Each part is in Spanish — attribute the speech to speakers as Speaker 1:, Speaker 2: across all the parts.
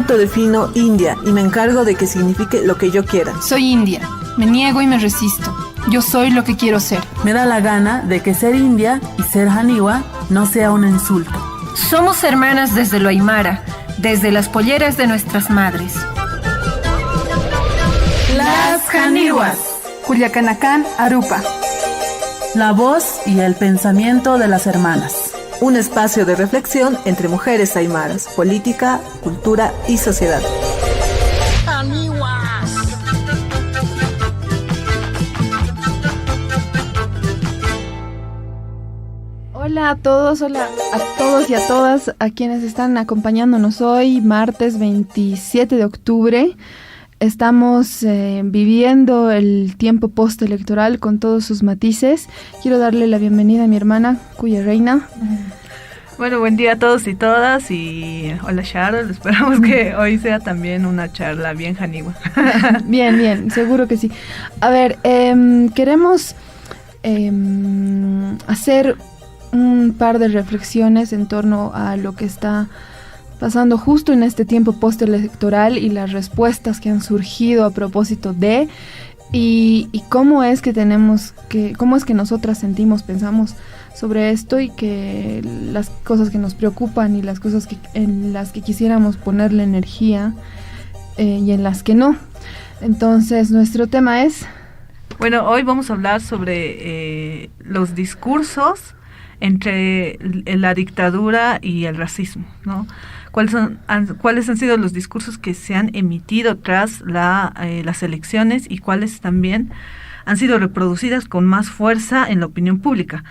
Speaker 1: autodefino india y me encargo de que signifique lo que yo quiera.
Speaker 2: Soy india, me niego y me resisto. Yo soy lo que quiero ser.
Speaker 3: Me da la gana de que ser india y ser janiwa no sea un insulto.
Speaker 4: Somos hermanas desde lo aymara, desde las polleras de nuestras madres.
Speaker 3: Las janiwas.
Speaker 2: Culiacanacán, Arupa.
Speaker 3: La voz y el pensamiento de las hermanas.
Speaker 1: Un espacio de reflexión entre mujeres aymaras, política, cultura y sociedad.
Speaker 5: Hola a todos y a todas a quienes están acompañándonos hoy, martes 27 de octubre. Estamos viviendo el tiempo postelectoral con todos sus matices. Quiero darle la bienvenida a mi hermana, Cuya Reina.
Speaker 6: Bueno, buen día a todos y todas y hola Sharon, esperamos que hoy sea también una charla bien janiwa.
Speaker 5: Bien, seguro que sí. A ver, queremos hacer un par de reflexiones en torno a lo que está pasando justo en este tiempo postelectoral y las respuestas que han surgido a propósito de y cómo es que nosotras sentimos, pensamos sobre esto y que las cosas que nos preocupan y las cosas en las que quisiéramos ponerle energía y en las que no. Entonces, nuestro tema es...
Speaker 6: Bueno, hoy vamos a hablar sobre los discursos entre la dictadura y el racismo, ¿no? ¿Cuáles han sido los discursos que se han emitido tras las elecciones y cuáles también han sido reproducidas con más fuerza en la opinión pública?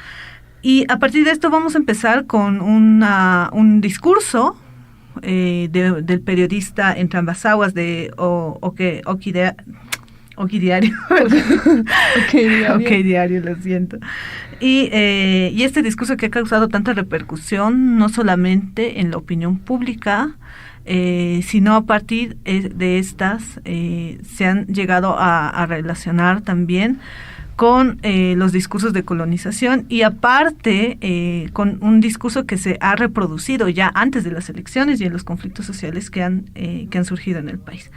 Speaker 6: Y a partir de esto vamos a empezar con un discurso del periodista entre ambas aguas de Oki Diario. Ok Diario, lo siento. Y este discurso que ha causado tanta repercusión, no solamente en la opinión pública, sino a partir de estas se han llegado a relacionar también con los discursos de colonización y aparte con un discurso que se ha reproducido ya antes de las elecciones y en los conflictos sociales que han surgido en el país.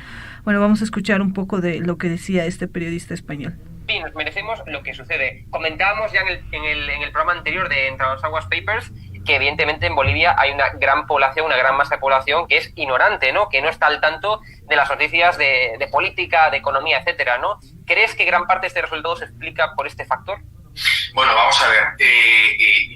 Speaker 6: Bueno, vamos a escuchar un poco de lo que decía este periodista español.
Speaker 7: Sí, nos merecemos lo que sucede. Comentábamos ya en el programa anterior de Entre las Aguas Papers que evidentemente en Bolivia hay una gran población, una gran masa de población que es ignorante, ¿no? Que no está al tanto de las noticias de política, de economía, etcétera, ¿no? ¿Crees que gran parte de este resultado se explica por este factor?
Speaker 8: Bueno, vamos a ver.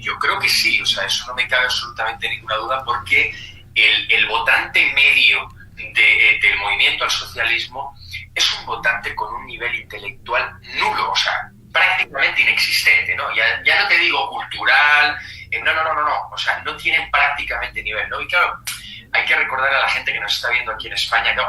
Speaker 8: Yo creo que sí, o sea, eso no me cabe absolutamente ninguna duda porque el votante medio del movimiento al socialismo es un votante con un nivel intelectual nulo, o sea, prácticamente inexistente, ¿no? Ya no te digo cultural, no, o sea, no tienen prácticamente nivel, ¿no? Y claro, hay que recordar a la gente que nos está viendo aquí en España, ¿no?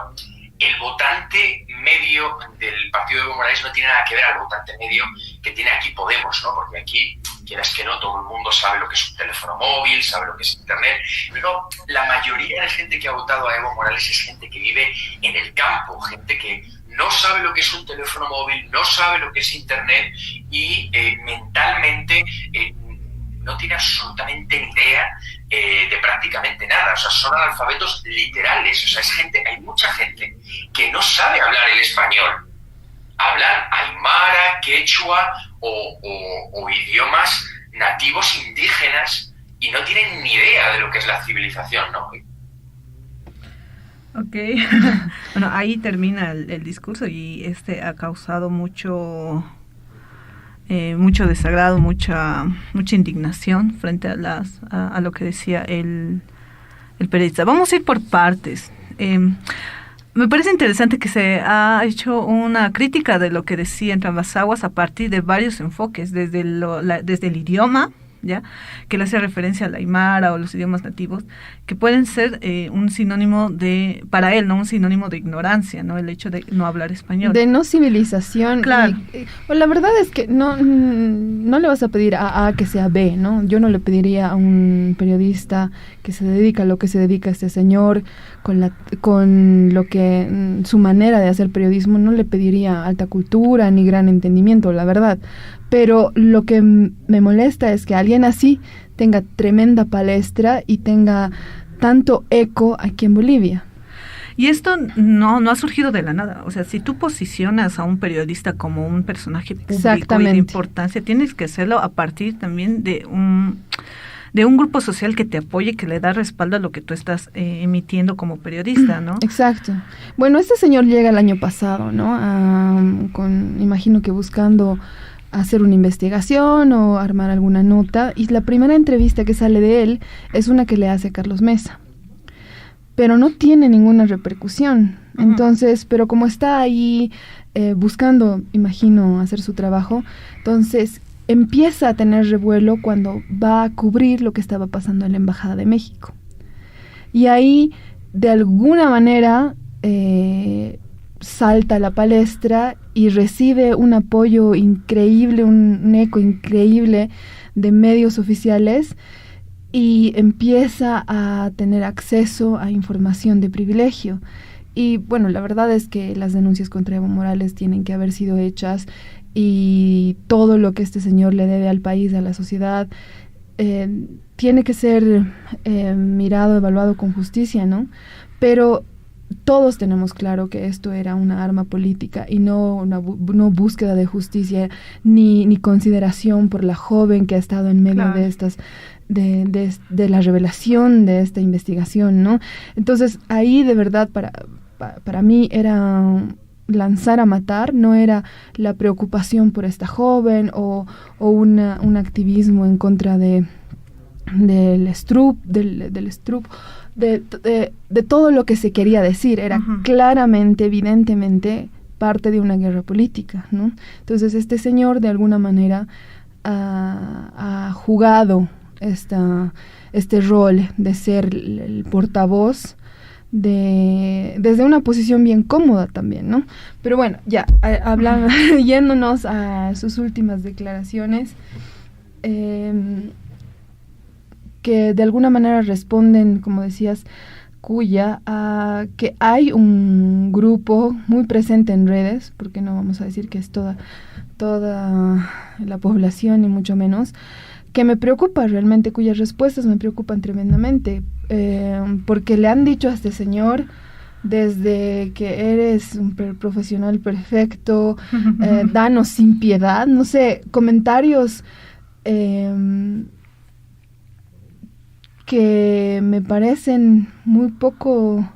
Speaker 8: El votante medio del partido de Evo Morales no tiene nada que ver al votante medio que tiene aquí Podemos, ¿no? Porque aquí, quieras que no, todo el mundo sabe lo que es un teléfono móvil, sabe lo que es internet, pero la mayoría de gente que ha votado a Evo Morales es gente que vive en el campo, gente que no sabe lo que es un teléfono móvil, no sabe lo que es internet y mentalmente no tiene absolutamente ni idea de prácticamente nada, o sea, son analfabetos literales, o sea, hay mucha gente que no sabe hablar el español, hablan aymara, quechua o idiomas nativos indígenas y no tienen ni idea de lo que es la civilización, ¿no?
Speaker 6: Ok, bueno, ahí termina el discurso y ha causado mucho desagrado, mucha indignación frente a lo que decía el periodista. Vamos a ir por partes. Me parece interesante que se ha hecho una crítica de lo que decía Entre ambas aguas a partir de varios enfoques, desde el idioma, ¿ya? Que le hace referencia al aymara o los idiomas nativos, que pueden ser un sinónimo para él, no un sinónimo de ignorancia, ¿no? El hecho de no hablar español.
Speaker 5: De no civilización.
Speaker 6: Claro.
Speaker 5: La verdad es que no le vas a pedir a A que sea B, ¿no? Yo no le pediría a un periodista que se dedica a lo que se dedica este señor, con lo que su manera de hacer periodismo, no le pediría alta cultura ni gran entendimiento, la verdad. Pero lo que me molesta es que alguien así tenga tremenda palestra y tenga tanto eco aquí en Bolivia.
Speaker 6: Y esto no ha surgido de la nada. O sea, si tú posicionas a un periodista como un personaje público y de importancia, tienes que hacerlo a partir también de un grupo social que te apoye, que le da respaldo a lo que tú estás emitiendo como periodista, ¿no?
Speaker 5: Exacto. Bueno, este señor llega el año pasado, ¿no? Imagino que buscando hacer una investigación o armar alguna nota, y la primera entrevista que sale de él es una que le hace a Carlos Mesa, pero no tiene ninguna repercusión. Entonces, pero como está ahí buscando, imagino, hacer su trabajo, entonces empieza a tener revuelo cuando va a cubrir lo que estaba pasando en la Embajada de México. Y ahí, de alguna manera, salta a la palestra y recibe un apoyo increíble, un eco increíble de medios oficiales, y empieza a tener acceso a información de privilegio. Y bueno, la verdad es que las denuncias contra Evo Morales tienen que haber sido hechas, y todo lo que este señor le debe al país, a la sociedad, tiene que ser mirado, evaluado con justicia, ¿no? Pero todos tenemos claro que esto era una arma política y no búsqueda de justicia ni consideración por la joven que ha estado en medio de estas de la revelación de esta investigación, ¿no? Entonces ahí de verdad para mí era lanzar a matar, no era la preocupación por esta joven o un activismo en contra del Stroop, de todo lo que se quería decir. Era claramente, evidentemente, parte de una guerra política, ¿no? Entonces este señor de alguna manera ha jugado este rol de ser el portavoz desde una posición bien cómoda también, ¿no? Pero bueno, ya hablando, yéndonos a sus últimas declaraciones, que de alguna manera responden, como decías, Cuya, a que hay un grupo muy presente en redes, porque no vamos a decir que es toda la población, ni mucho menos, que me preocupa realmente, cuyas respuestas me preocupan tremendamente, porque le han dicho a este señor, desde que eres un profesional perfecto, danos sin piedad, no sé, comentarios que me parecen muy poco,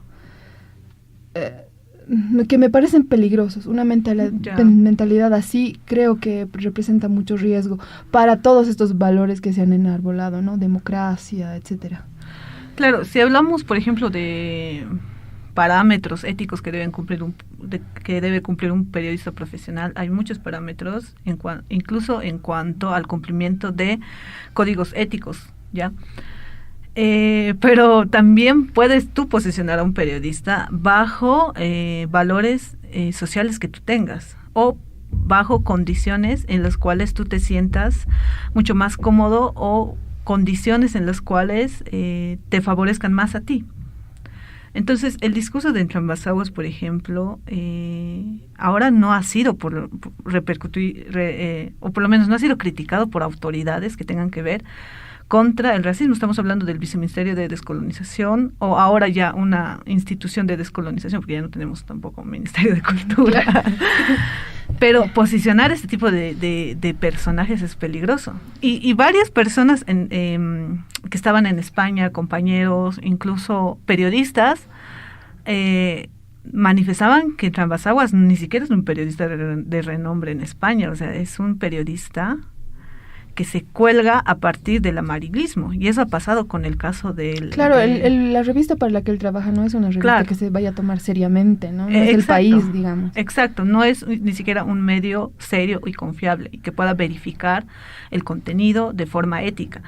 Speaker 5: que me parecen peligrosos. Una mentalidad así creo que representa mucho riesgo para todos estos valores que se han enarbolado, ¿no? Democracia, etcétera.
Speaker 6: Claro, si hablamos, por ejemplo, de parámetros éticos que debe cumplir un periodista profesional, hay muchos parámetros, incluso en cuanto al cumplimiento de códigos éticos, ¿ya? Pero también puedes tú posicionar a un periodista bajo valores sociales que tú tengas, o bajo condiciones en las cuales tú te sientas mucho más cómodo, o condiciones en las cuales te favorezcan más a ti. Entonces, el discurso de Entre Ambas Aguas, por ejemplo, ahora no ha sido por repercutir, o por lo menos no ha sido criticado por autoridades que tengan que ver contra el racismo. Estamos hablando del Viceministerio de Descolonización, o ahora ya una institución de descolonización, porque ya no tenemos tampoco un Ministerio de Cultura. Pero posicionar este tipo de personajes es peligroso. Y varias personas que estaban en España, compañeros, incluso periodistas, manifestaban que Entre Ambas Aguas ni siquiera es un periodista de renombre en España, o sea, es un periodista que se cuelga a partir del amarillismo, y eso ha pasado con el caso del... Claro,
Speaker 5: la revista para la que él trabaja no es una revista que se vaya a tomar seriamente, ¿no? No es el país, digamos.
Speaker 6: Exacto, no es ni siquiera un medio serio y confiable, y que pueda verificar el contenido de forma ética.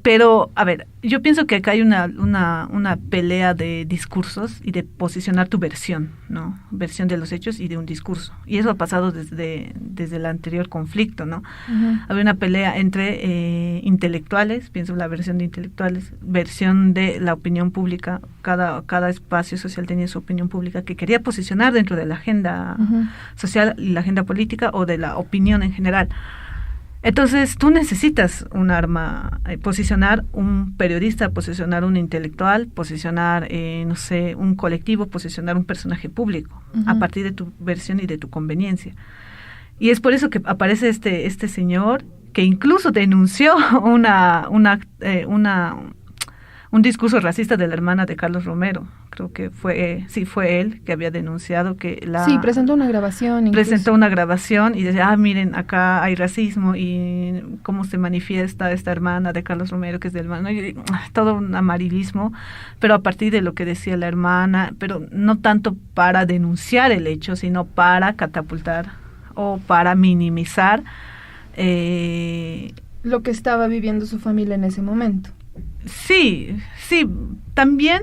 Speaker 6: Pero, a ver, yo pienso que acá hay una pelea de discursos y de posicionar tu versión, ¿no? Versión de los hechos y de un discurso. Y eso ha pasado desde el anterior conflicto, ¿no? Uh-huh. Había una pelea entre intelectuales, pienso la versión de intelectuales, versión de la opinión pública. Cada espacio social tenía su opinión pública que quería posicionar dentro de la agenda social y la agenda política, o de la opinión en general. Entonces tú necesitas un arma, posicionar un periodista, posicionar un intelectual, posicionar, no sé, un colectivo, posicionar un personaje público, a partir de tu versión y de tu conveniencia. Y es por eso que aparece este señor que incluso denunció un discurso racista de la hermana de Carlos Romero. Creo que fue él que había denunciado que
Speaker 5: Sí, presentó una grabación.
Speaker 6: Presentó una grabación y decía, miren, acá hay racismo y cómo se manifiesta esta hermana de Carlos Romero, que es del hermano, y todo un amarillismo, pero a partir de lo que decía la hermana, pero no tanto para denunciar el hecho, sino para catapultar o para minimizar
Speaker 5: lo que estaba viviendo su familia en ese momento.
Speaker 6: Sí, también,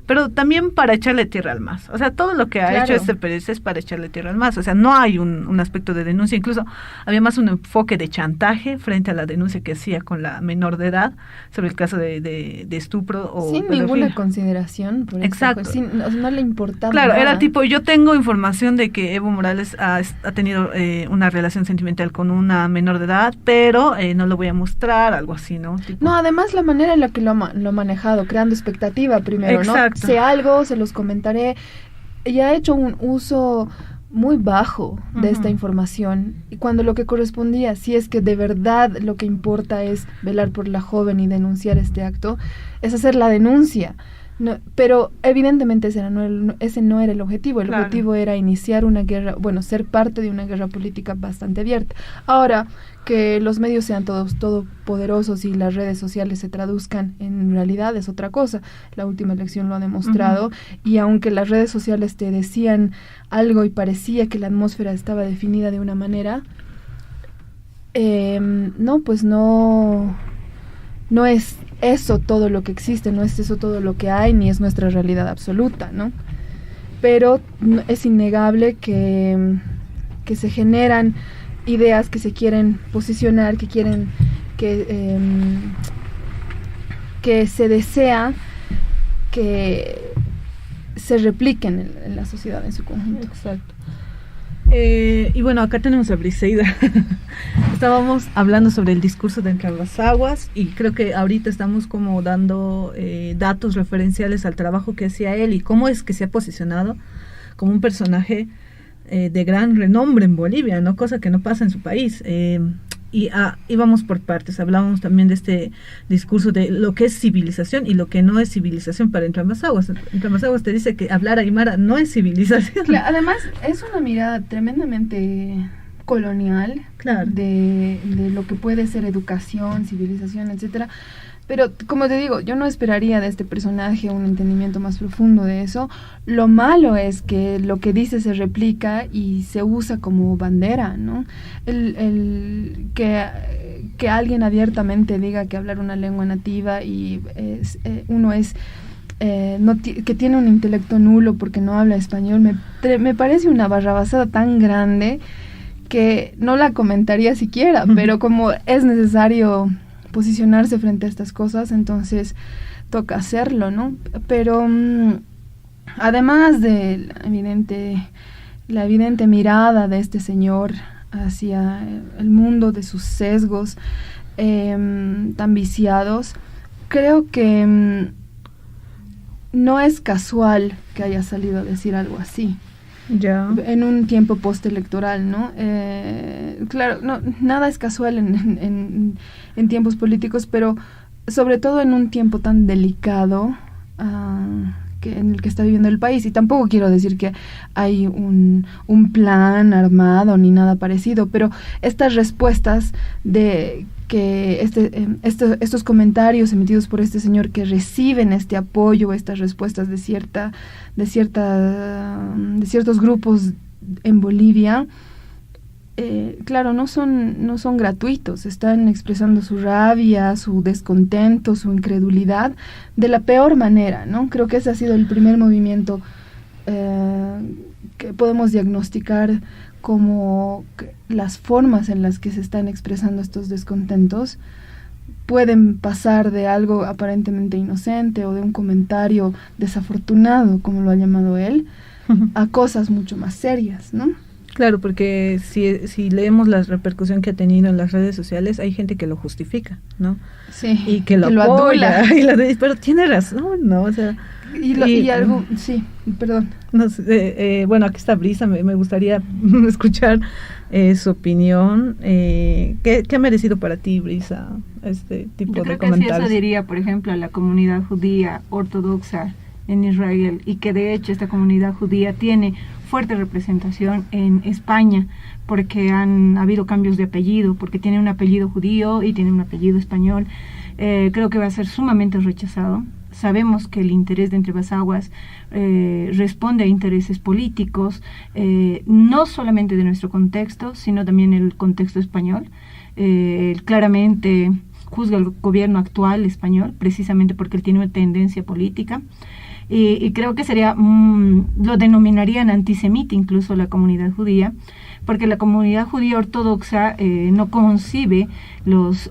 Speaker 6: pero también para echarle tierra al MAS. O sea, todo lo que ha hecho este periodista es para echarle tierra al MAS. O sea, no hay un aspecto de denuncia. Incluso había más un enfoque de chantaje frente a la denuncia que hacía con la menor de edad sobre el caso de estupro o
Speaker 5: sin
Speaker 6: pedofilia.
Speaker 5: Ninguna consideración por
Speaker 6: Exacto.
Speaker 5: Eso, no le importaba
Speaker 6: Claro,
Speaker 5: nada.
Speaker 6: era tipo, yo tengo información de que Evo Morales ha tenido una relación sentimental con una menor de edad, pero no lo voy a mostrar, algo así, ¿no? Tipo,
Speaker 5: no, además la manera en la que lo ha manejado, creando expectativa primero,
Speaker 6: exacto.
Speaker 5: ¿no? Sé algo, se los comentaré. Y ha hecho un uso muy bajo de esta información, y cuando lo que correspondía, si es que de verdad lo que importa es velar por la joven y denunciar este acto, es hacer la denuncia. No, pero evidentemente ese no era el objetivo. El objetivo era iniciar una guerra, ser parte de una guerra política bastante abierta. Ahora, que los medios sean todos todopoderosos y las redes sociales se traduzcan en realidad es otra cosa. La última elección lo ha demostrado, y aunque las redes sociales te decían algo y parecía que la atmósfera estaba definida de una manera, no es eso todo lo que existe, no es eso todo lo que hay, ni es nuestra realidad absoluta, ¿no? Pero es innegable que se generan ideas que se quieren posicionar, que se desea que se repliquen en la sociedad en su conjunto.
Speaker 6: Exacto. Y bueno, acá tenemos a Briseida. Estábamos hablando sobre el discurso de Entre las Aguas, y creo que ahorita estamos como dando datos referenciales al trabajo que hacía él y cómo es que se ha posicionado como un personaje de gran renombre en Bolivia, ¿no? Cosa que no pasa en su país. Y íbamos por partes, hablábamos también de este discurso de lo que es civilización y lo que no es civilización para Entre Ambas Aguas. Entre Ambas Aguas te dice que hablar aymara no es civilización.
Speaker 5: Claro, además es una mirada tremendamente colonial,
Speaker 6: claro,
Speaker 5: de lo que puede ser educación, civilización, etcétera. Pero, como te digo, yo no esperaría de este personaje un entendimiento más profundo de eso. Lo malo es que lo que dice se replica y se usa como bandera, ¿no? Que alguien abiertamente diga que hablar una lengua nativa y que tiene un intelecto nulo porque no habla español, me parece una barrabasada tan grande que no la comentaría siquiera, pero como es necesario posicionarse frente a estas cosas, entonces toca hacerlo, ¿no? Pero además de la evidente mirada de este señor hacia el mundo, de sus sesgos tan viciados, creo que no es casual que haya salido a decir algo así.
Speaker 6: Ya.
Speaker 5: En un tiempo postelectoral, ¿no? Claro, nada es casual en tiempos políticos, pero sobre todo en un tiempo tan delicado en el que está viviendo el país. Y tampoco quiero decir que hay un plan armado ni nada parecido, pero estas respuestas de que estos comentarios emitidos por este señor que reciben este apoyo, estas respuestas de ciertos grupos en Bolivia, claro, no son gratuitos, están expresando su rabia, su descontento, su incredulidad de la peor manera, ¿no? Creo que ese ha sido el primer movimiento que podemos diagnosticar como las formas en las que se están expresando estos descontentos pueden pasar de algo aparentemente inocente o de un comentario desafortunado, como lo ha llamado él, a cosas mucho más serias, ¿no?
Speaker 6: Claro, porque si leemos la repercusión que ha tenido en las redes sociales, hay gente que lo justifica, ¿no?
Speaker 5: Sí.
Speaker 6: Y que lo
Speaker 5: apoya.
Speaker 6: adula. Pero tiene razón, ¿no? O sea,
Speaker 5: y algo, sí, perdón.
Speaker 6: No sé, bueno, aquí está Brisa, me gustaría escuchar su opinión. ¿Qué ha merecido para ti, Brisa, este tipo
Speaker 9: Yo
Speaker 6: de
Speaker 9: creo que si
Speaker 6: comentarios?
Speaker 9: eso diría, por ejemplo, a la comunidad judía ortodoxa en Israel, y que de hecho esta comunidad judía tiene fuerte representación en España, porque han habido cambios de apellido, porque tiene un apellido judío y tiene un apellido español. Creo que va a ser sumamente rechazado. Sabemos que el interés de Entre Basaguas responde a intereses políticos, no solamente de nuestro contexto, sino también el contexto español. Claramente juzga el gobierno actual español, precisamente porque él tiene una tendencia política. Y creo que sería, lo denominarían antisemita incluso la comunidad judía, porque la comunidad judía ortodoxa no concibe los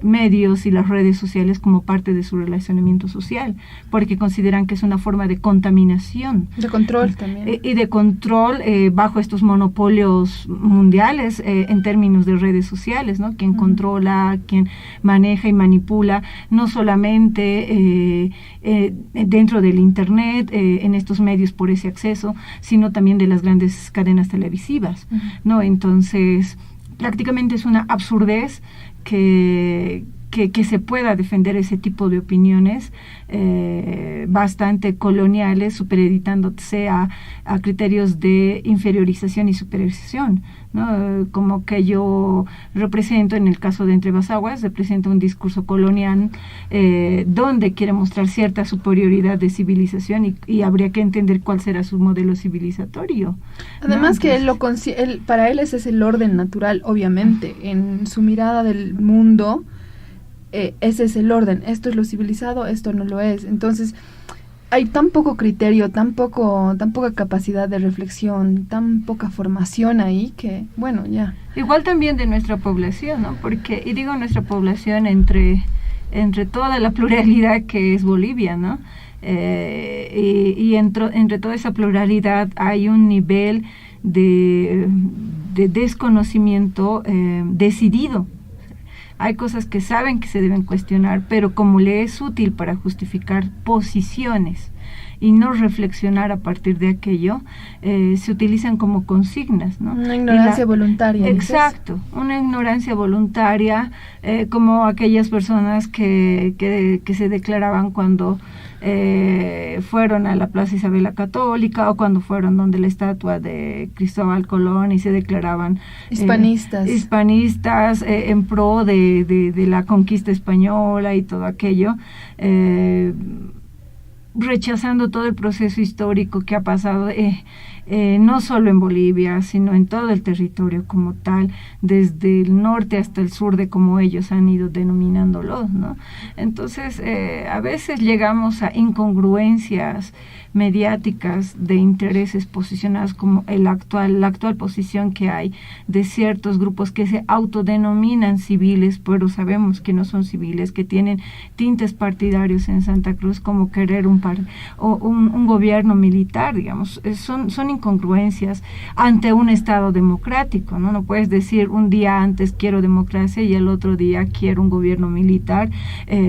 Speaker 9: medios y las redes sociales como parte de su relacionamiento social, porque consideran que es una forma de contaminación.
Speaker 5: De control también.
Speaker 9: Y de control bajo estos monopolios mundiales en términos de redes sociales, ¿no? Quien controla, quien maneja y manipula, no solamente dentro del Internet, en estos medios por ese acceso, sino también de las grandes cadenas televisivas, ¿no? Entonces, prácticamente es una absurdez que se pueda defender ese tipo de opiniones bastante coloniales, supereditándose a criterios de inferiorización y superiorización, ¿no? Como que yo represento, en el caso de Entre Basaguas, represento un discurso colonial donde quiere mostrar cierta superioridad de civilización y habría que entender cuál será su modelo civilizatorio.
Speaker 5: Además,
Speaker 9: ¿no?
Speaker 5: que para él ese es el orden natural, obviamente, en su mirada del mundo. Ese es el orden, esto es lo civilizado, esto no lo es. Entonces hay tan poco criterio, tan poca capacidad de reflexión, tan poca formación ahí que, bueno, ya.
Speaker 9: Igual también de nuestra población, ¿no? Porque, y digo nuestra población entre toda la pluralidad que es Bolivia, ¿no? Y entre toda esa pluralidad hay un nivel de desconocimiento decidido. Hay cosas que saben que se deben cuestionar, pero como le es útil para justificar posiciones y no reflexionar a partir de aquello, se utilizan como consignas, ¿no?
Speaker 5: Una ignorancia voluntaria.
Speaker 9: Exacto, una ignorancia voluntaria, como aquellas personas que se declaraban cuando fueron a la Plaza Isabel la Católica, o cuando fueron donde la estatua de Cristóbal Colón y se declaraban hispanistas en pro de la conquista española y todo aquello, rechazando todo el proceso histórico que ha pasado no solo en Bolivia, sino en todo el territorio como tal, desde el norte hasta el sur, de como ellos han ido denominándolo, ¿no? Entonces, a veces llegamos a incongruencias mediáticas de intereses posicionados, como la actual posición que hay de ciertos grupos que se autodenominan civiles, pero sabemos que no son civiles, que tienen tintes partidarios en Santa Cruz, como querer un gobierno militar, digamos. Son incongruencias ante un Estado democrático, ¿no? No puedes decir un día antes quiero democracia y el otro día quiero un gobierno militar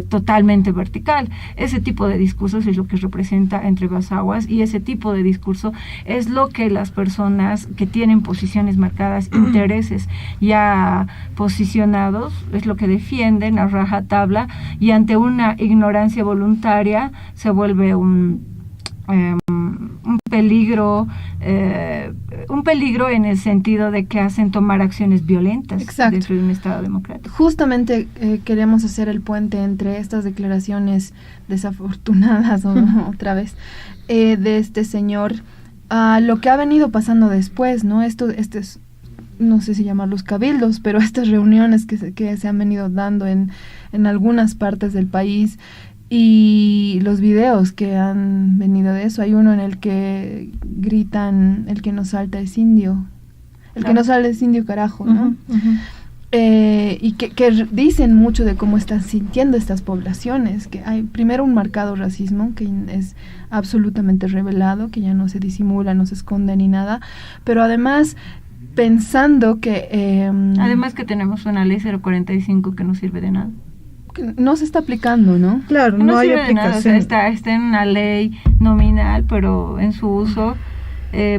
Speaker 9: totalmente vertical. Ese tipo de discursos es lo que representa Entre Basaguas, y ese tipo de discurso es lo que las personas que tienen posiciones marcadas, intereses ya posicionados, es lo que defienden a rajatabla, y ante una ignorancia voluntaria se vuelve un peligro en el sentido de que hacen tomar acciones violentas.
Speaker 5: Exacto.
Speaker 9: Dentro de un Estado democrático.
Speaker 5: Justamente queremos hacer el puente entre estas declaraciones desafortunadas otra vez de este señor a lo que ha venido pasando después, ¿no? Estos no sé si llamarlos cabildos, pero estas reuniones que se han venido dando en algunas partes del país, y los videos que han venido de eso. Hay uno en el que gritan: el que no salta es indio, que no sale es indio, carajo, ¿no? Y que dicen mucho de cómo están sintiendo estas poblaciones, que hay primero un marcado racismo que es absolutamente revelado, que ya no se disimula, no se esconde ni nada, pero además pensando que...
Speaker 9: Además que tenemos una ley 045 que no sirve de nada.
Speaker 5: No se está aplicando, ¿no?
Speaker 10: Claro, no hay aplicación.
Speaker 9: O sea, está en una ley nominal, pero en su uso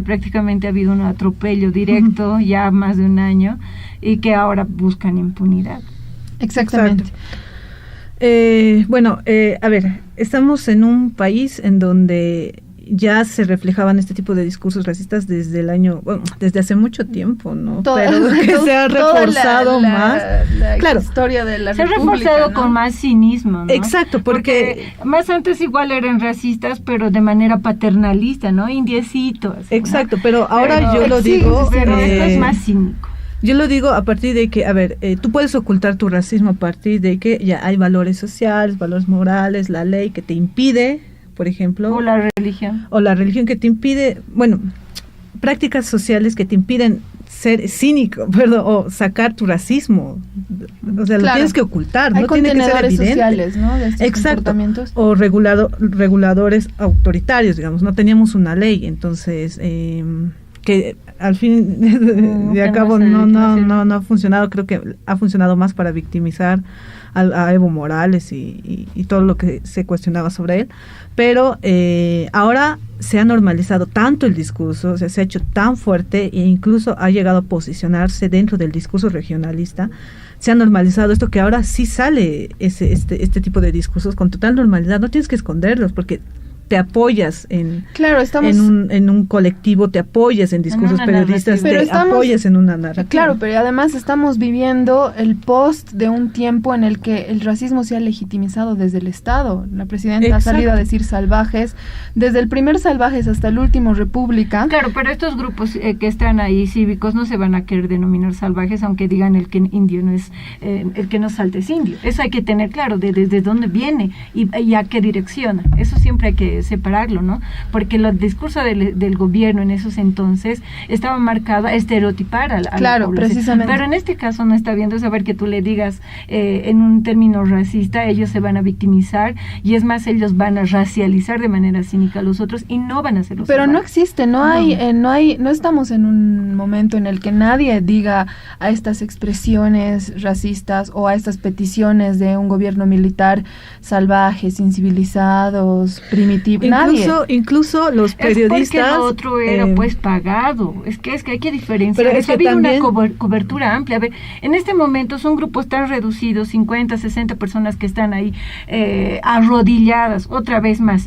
Speaker 9: prácticamente ha habido un atropello directo ya más de un año y que ahora buscan impunidad.
Speaker 5: Exactamente.
Speaker 10: A ver, estamos en un país en donde ya se reflejaban este tipo de discursos racistas desde desde hace mucho tiempo, ¿no? Pero que se ha reforzado más.
Speaker 5: Claro, historia de la
Speaker 9: se
Speaker 5: República,
Speaker 9: ha reforzado, ¿no?, con más cinismo, ¿no?
Speaker 10: Exacto, porque
Speaker 9: más antes igual eran racistas, pero de manera paternalista, ¿no? Indiecitos.
Speaker 10: Exacto, ¿no? Pero ahora yo lo digo...
Speaker 9: pero esto es más cínico.
Speaker 10: Yo lo digo a partir de que, tú puedes ocultar tu racismo a partir de que ya hay valores sociales, valores morales, la ley que te impide, por ejemplo...
Speaker 9: O la religión.
Speaker 10: O la religión que te impide, prácticas sociales que te impiden ser cínico, o sacar tu racismo. O sea, lo tienes que ocultar, no tiene que ser evidente.
Speaker 5: Sociales, ¿no? De estos comportamientos.
Speaker 10: O reguladores autoritarios, digamos. No teníamos una ley, entonces... que al fin de cabo no ha funcionado. Creo que ha funcionado más para victimizar a Evo Morales y todo lo que se cuestionaba sobre él, pero ahora se ha normalizado tanto el discurso, o sea, se ha hecho tan fuerte e incluso ha llegado a posicionarse dentro del discurso regionalista. Se ha normalizado esto que ahora sí sale este tipo de discursos con total normalidad. No tienes que esconderlos porque te apoyas en un colectivo, te apoyas en discursos periodistas, apoyas en una narrativa.
Speaker 5: Claro, pero además estamos viviendo el post de un tiempo en el que el racismo se ha legitimizado desde el Estado. La presidenta ha salido a decir salvajes, desde el primer salvajes hasta el último república.
Speaker 9: Claro, pero estos grupos que están ahí cívicos no se van a querer denominar salvajes, aunque digan el que indio no es, el que no salta es indio. Eso hay que tener claro, desde dónde viene y a qué direcciona. Eso siempre hay que separarlo, ¿no? Porque el discurso del gobierno en esos entonces estaba marcado a estereotipar a la población.
Speaker 5: Precisamente.
Speaker 9: Pero en este caso no está bien de saber que tú le digas en un término racista, ellos se van a victimizar y es más, ellos van a racializar de manera cínica a los otros y no van a ser los
Speaker 5: Pero
Speaker 9: salvajes.
Speaker 5: no existe, no estamos en un momento en el que nadie diga a estas expresiones racistas o a estas peticiones de un gobierno militar salvajes, incivilizados, primitivos.
Speaker 10: Incluso los periodistas...
Speaker 9: Es porque lo otro era pues pagado. Es que hay que diferenciar.
Speaker 10: Pero es que
Speaker 9: había
Speaker 10: también...
Speaker 9: una cobertura amplia. A ver, en este momento son grupos tan reducidos, 50, 60 personas que están ahí arrodilladas, otra vez más,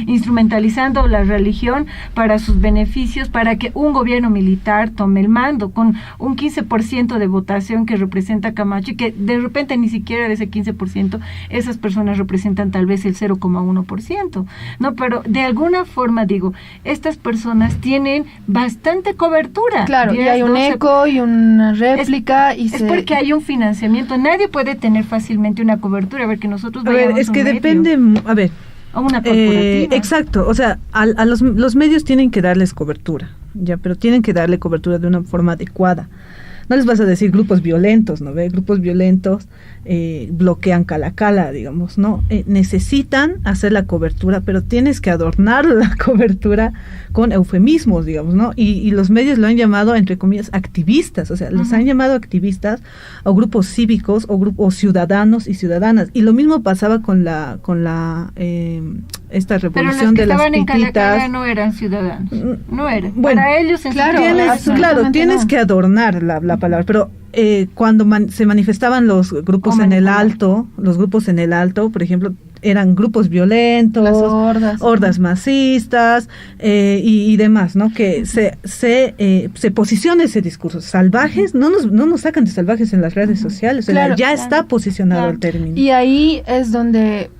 Speaker 9: instrumentalizando la religión para sus beneficios, para que un gobierno militar tome el mando, con un 15% de votación que representa Camacho, y que de repente ni siquiera de ese 15%, esas personas representan tal vez el 0,1%. No, pero de alguna forma digo, estas personas tienen bastante cobertura.
Speaker 5: Claro,
Speaker 9: 10,
Speaker 5: y hay un
Speaker 9: 12,
Speaker 5: eco y una réplica.
Speaker 9: Es porque hay un financiamiento. Nadie puede tener fácilmente una cobertura. A ver, que nosotros vayamos
Speaker 10: es que
Speaker 9: medio,
Speaker 10: depende,
Speaker 9: a una corporativa.
Speaker 10: Exacto, o sea, a los medios tienen que darles cobertura, pero tienen que darle cobertura de una forma adecuada. No les vas a decir grupos violentos, ¿no ve? Grupos violentos bloquean Cala, digamos, ¿no? Necesitan hacer la cobertura, pero tienes que adornar la cobertura con eufemismos, digamos, ¿no? Y los medios lo han llamado, entre comillas, activistas, o sea, los han llamado activistas o grupos cívicos o grupos ciudadanos y ciudadanas. Y lo mismo pasaba con esta revolución de las pititas. Pero los que estaban en
Speaker 9: Cala no eran ciudadanos, no eran.
Speaker 10: Bueno,
Speaker 9: para ellos
Speaker 10: tienes que adornar la palabra, pero cuando se manifestaban los grupos en el alto, por ejemplo, eran grupos violentos,
Speaker 5: las
Speaker 10: hordas masistas y demás, ¿no? Que se posiciona ese discurso. Salvajes, no nos sacan de salvajes en las redes sociales, está posicionado el término.
Speaker 5: Y ahí es donde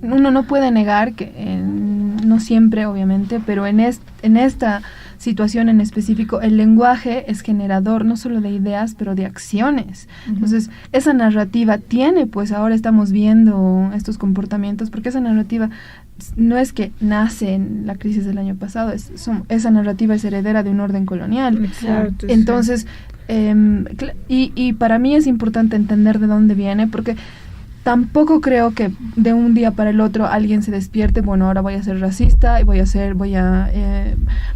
Speaker 5: uno no puede negar que, no siempre obviamente, pero en esta situación en específico, el lenguaje es generador no solo de ideas, pero de acciones. Entonces, esa narrativa tiene, pues ahora estamos viendo estos comportamientos, porque esa narrativa no es que nace en la crisis del año pasado, esa narrativa es heredera de un orden colonial.
Speaker 10: Exacto,
Speaker 5: entonces, y para mí es importante entender de dónde viene, porque tampoco creo que de un día para el otro alguien se despierte, bueno, ahora voy a ser racista y voy a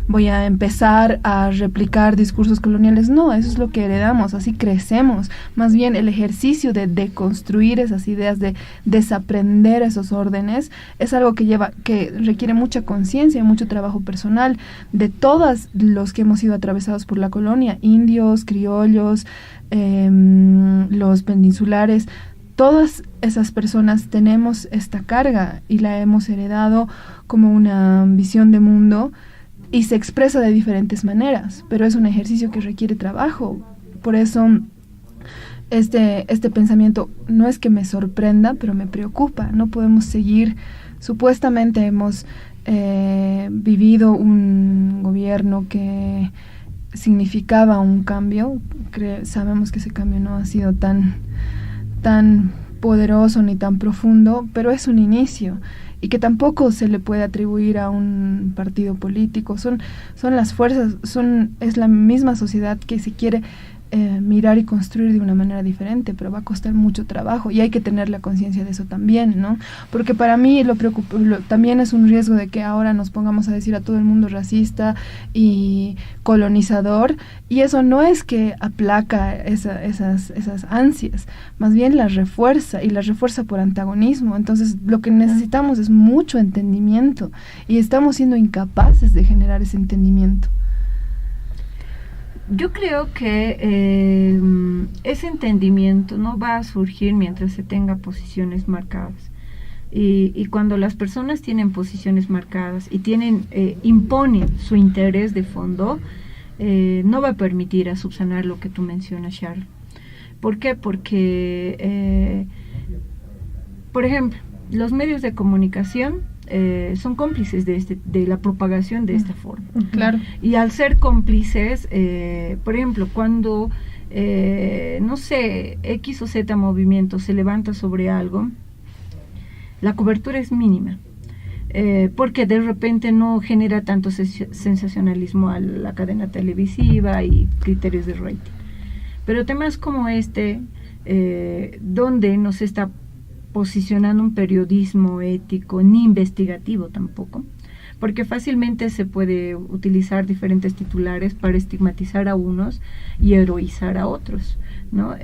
Speaker 5: voy a empezar a replicar discursos coloniales. No, eso es lo que heredamos, así crecemos. Más bien el ejercicio de deconstruir esas ideas, de desaprender esos órdenes, es algo que requiere mucha conciencia y mucho trabajo personal de todos los que hemos sido atravesados por la colonia, indios, criollos, los peninsulares. Todas esas personas tenemos esta carga y la hemos heredado como una visión de mundo y se expresa de diferentes maneras, pero es un ejercicio que requiere trabajo. Por eso este pensamiento no es que me sorprenda, pero me preocupa. No podemos seguir, supuestamente hemos vivido un gobierno que significaba un cambio. Sabemos que ese cambio no ha sido tan poderoso ni tan profundo, pero es un inicio y que tampoco se le puede atribuir a un partido político. Son las fuerzas, es la misma sociedad que se quiere mirar y construir de una manera diferente, pero va a costar mucho trabajo y hay que tener la conciencia de eso también, ¿no? Porque para mí también es un riesgo de que ahora nos pongamos a decir a todo el mundo racista y colonizador, y eso no es que aplaca esas ansias, más bien las refuerza, y las refuerza por antagonismo. Entonces lo que necesitamos es mucho entendimiento y estamos siendo incapaces de generar ese entendimiento.
Speaker 9: Yo creo que ese entendimiento no va a surgir mientras se tenga posiciones marcadas. Y cuando las personas tienen posiciones marcadas y imponen su interés de fondo, no va a permitir a subsanar lo que tú mencionas, Charles. ¿Por qué? Porque, por ejemplo, los medios de comunicación son cómplices de la propagación de esta forma.
Speaker 5: Claro.
Speaker 9: Y al ser cómplices, por ejemplo, cuando, no sé, X o Z movimiento se levanta sobre algo, la cobertura es mínima, porque de repente no genera tanto sensacionalismo a la cadena televisiva y criterios de rating. Pero temas como donde no se está posicionando un periodismo ético ni investigativo tampoco, porque fácilmente se puede utilizar diferentes titulares para estigmatizar a unos y heroizar a otros, ¿no?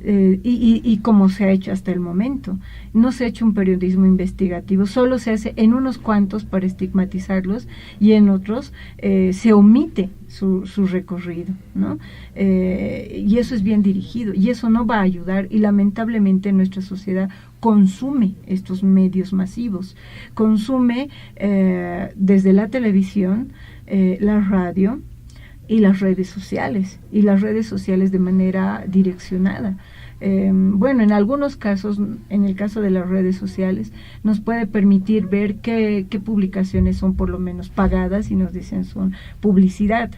Speaker 9: Y como se ha hecho hasta el momento, no se ha hecho un periodismo investigativo, solo se hace en unos cuantos para estigmatizarlos y en otros se omite su recorrido, ¿no? Y eso es bien dirigido y eso no va a ayudar, y lamentablemente nuestra sociedad consume estos medios masivos, consume desde la televisión, la radio y las redes sociales de manera direccionada. Bueno, en algunos casos, en el caso de las redes sociales, nos puede permitir ver qué publicaciones son por lo menos pagadas y nos dicen son publicidad,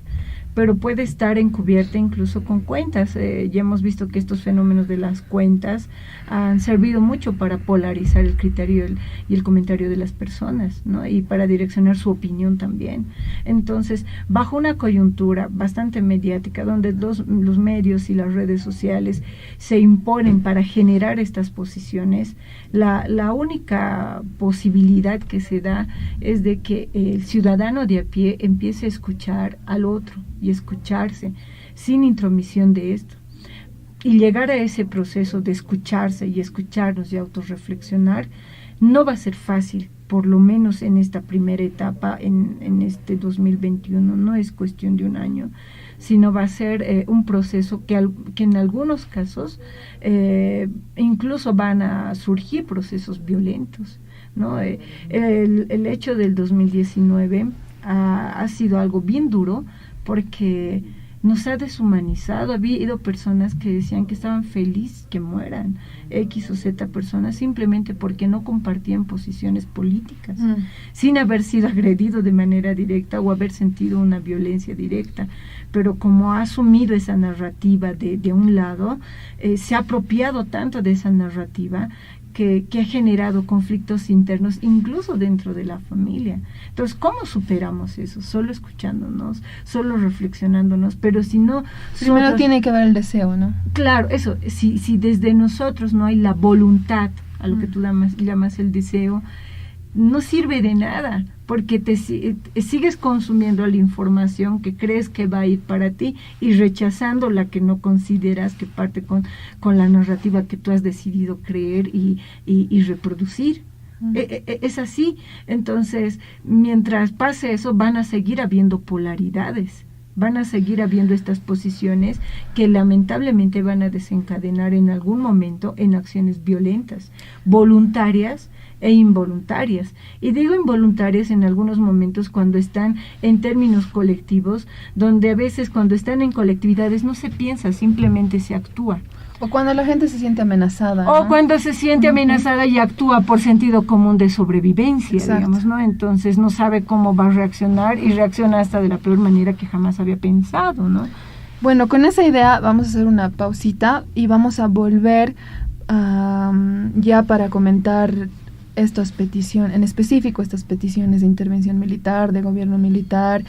Speaker 9: pero puede estar encubierta incluso con cuentas. Ya hemos visto que estos fenómenos de las cuentas han servido mucho para polarizar el criterio y el comentario de las personas, ¿no? Y para direccionar su opinión también. Entonces, bajo una coyuntura bastante mediática, donde los medios y las redes sociales se imponen para generar estas posiciones, la única posibilidad que se da es de que el ciudadano de a pie empiece a escuchar al otro y escucharse sin intromisión de esto, y llegar a ese proceso de escucharse y escucharnos y autorreflexionar no va a ser fácil, por lo menos en esta primera etapa, en este 2021. No es cuestión de un año, sino va a ser un proceso que en algunos casos incluso van a surgir procesos violentos, ¿no? El hecho del 2019 ha sido algo bien duro, porque nos ha deshumanizado. Ha habido personas que decían que estaban felices que mueran X o Z personas simplemente porque no compartían posiciones políticas, sin haber sido agredido de manera directa o haber sentido una violencia directa, pero como ha asumido esa narrativa de un lado, se ha apropiado tanto de esa narrativa que ha generado conflictos internos incluso dentro de la familia. Entonces, ¿cómo superamos eso? Solo escuchándonos, solo reflexionándonos, pero si no...
Speaker 5: Primero tiene que haber el deseo, ¿no?
Speaker 9: Claro, eso, si desde nosotros no hay la voluntad, a lo que tú llamas el deseo, no sirve de nada, porque sigues consumiendo la información que crees que va a ir para ti y rechazando la que no consideras que parte con la narrativa que tú has decidido creer y reproducir. Es así. Entonces, mientras pase eso, van a seguir habiendo polaridades, van a seguir habiendo estas posiciones que lamentablemente van a desencadenar en algún momento en acciones violentas, voluntarias e involuntarias. Y digo involuntarias en algunos momentos cuando están en términos colectivos, donde a veces cuando están en colectividades no se piensa, simplemente se actúa.
Speaker 5: O cuando la gente se siente amenazada, ¿no?
Speaker 9: O cuando se siente amenazada y actúa por sentido común de sobrevivencia,
Speaker 5: exacto,
Speaker 9: digamos, ¿no? Entonces no sabe cómo va a reaccionar y reacciona hasta de la peor manera que jamás había pensado, ¿no?
Speaker 5: Bueno, con esa idea vamos a hacer una pausita y vamos a volver ya para comentar estas peticiones, en específico estas peticiones de intervención militar, de gobierno militar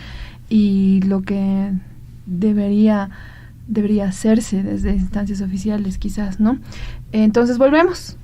Speaker 5: y lo que debería hacerse desde instancias oficiales quizás, ¿no? Entonces volvemos.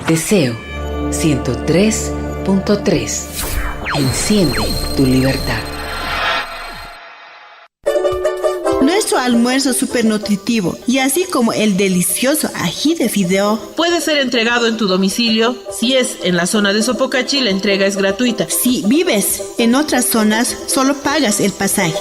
Speaker 11: Deseo 103.3. Enciende tu libertad.
Speaker 12: Nuestro almuerzo súper nutritivo y así como el delicioso ají de fideo
Speaker 13: puede ser entregado en tu domicilio. Si es en la zona de Sopocachi, la entrega es gratuita.
Speaker 12: Si vives en otras zonas, solo pagas el pasaje.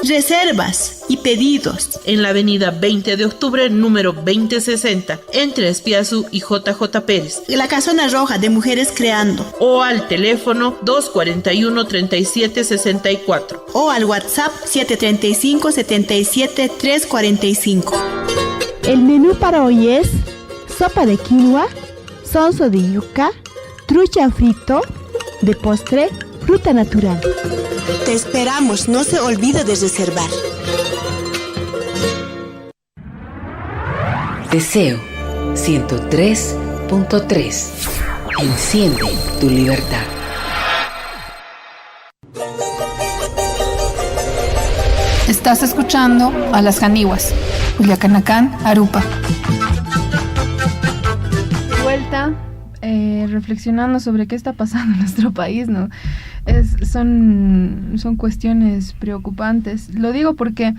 Speaker 12: Reservas y pedidos
Speaker 13: en la avenida 20 de octubre, número 2060, entre Espiazu y JJ Pérez.
Speaker 12: La Casona Roja de Mujeres Creando.
Speaker 13: O al teléfono 241-3764.
Speaker 12: O al WhatsApp 735-77-345.
Speaker 14: El menú para hoy es sopa de quinoa, sonso de yuca, trucha frito, de postre, fruta natural.
Speaker 12: Te esperamos, no se olvide de reservar.
Speaker 11: Deseo 103.3. Enciende tu libertad.
Speaker 2: Estás escuchando a las Janiwas, Culiacanacán, Arupa.
Speaker 5: Vuelta, reflexionando sobre qué está pasando en nuestro país, ¿no? Son cuestiones preocupantes. Lo digo porque,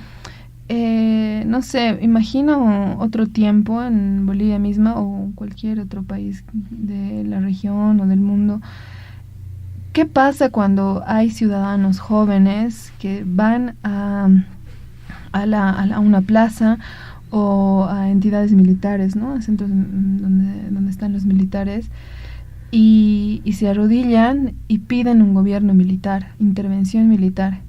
Speaker 5: no sé, imagino otro tiempo en Bolivia misma o cualquier otro país de la región o del mundo. ¿Qué pasa cuando hay ciudadanos jóvenes que van a una plaza o a entidades militares, ¿no? A centros donde están los militares y se arrodillan y piden un gobierno militar, intervención militar?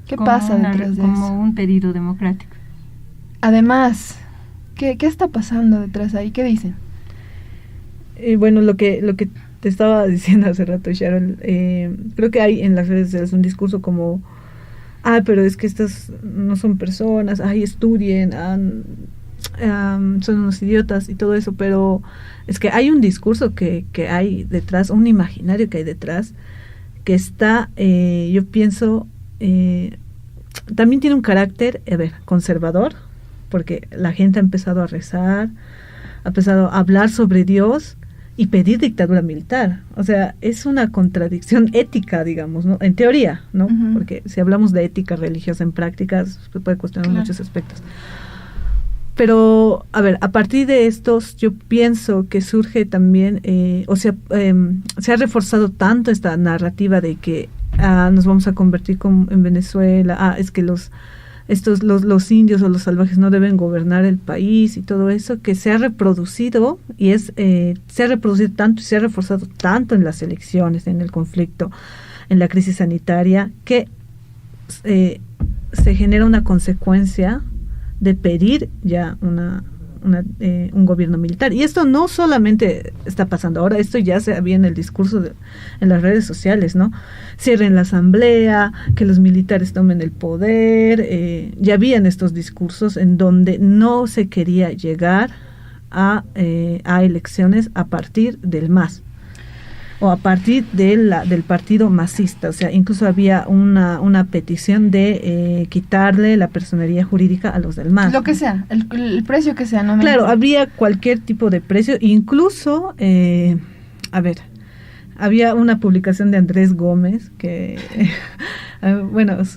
Speaker 5: ¿Qué pasa detrás de eso?
Speaker 9: Como un pedido democrático.
Speaker 5: Además, ¿qué está pasando detrás ahí? ¿Qué dicen?
Speaker 10: Bueno, lo que te estaba diciendo hace rato, Sharon, creo que hay en las redes sociales un discurso como, pero es que estas no son personas, estudien, son unos idiotas y todo eso, pero es que hay un discurso que hay detrás, un imaginario que hay detrás, que está, yo pienso, también tiene un carácter, conservador, porque la gente ha empezado a rezar, ha empezado a hablar sobre Dios y pedir dictadura militar. O sea, es una contradicción ética, digamos, ¿no? En teoría, ¿no? Uh-huh. Porque si hablamos de ética religiosa en prácticas, se puede cuestionar muchos aspectos. Pero, a partir de estos, yo pienso que surge también, se ha reforzado tanto esta narrativa de que nos vamos a convertir en Venezuela, es que los indios o los salvajes no deben gobernar el país y todo eso, que se ha reproducido se ha reproducido tanto y se ha reforzado tanto en las elecciones, en el conflicto, en la crisis sanitaria, que se genera una consecuencia de pedir ya un gobierno militar. Y esto no solamente está pasando ahora, esto ya se había en el discurso en las redes sociales, ¿no? Cierren la asamblea, que los militares tomen el poder, ya habían estos discursos en donde no se quería llegar a elecciones a partir del MAS o a partir del partido masista. O sea, incluso había una petición de quitarle la personería jurídica a los del MAS.
Speaker 5: Lo que sea, el precio que sea, ¿no?
Speaker 10: Claro, había cualquier tipo de precio, incluso, había una publicación de Andrés Gómez que,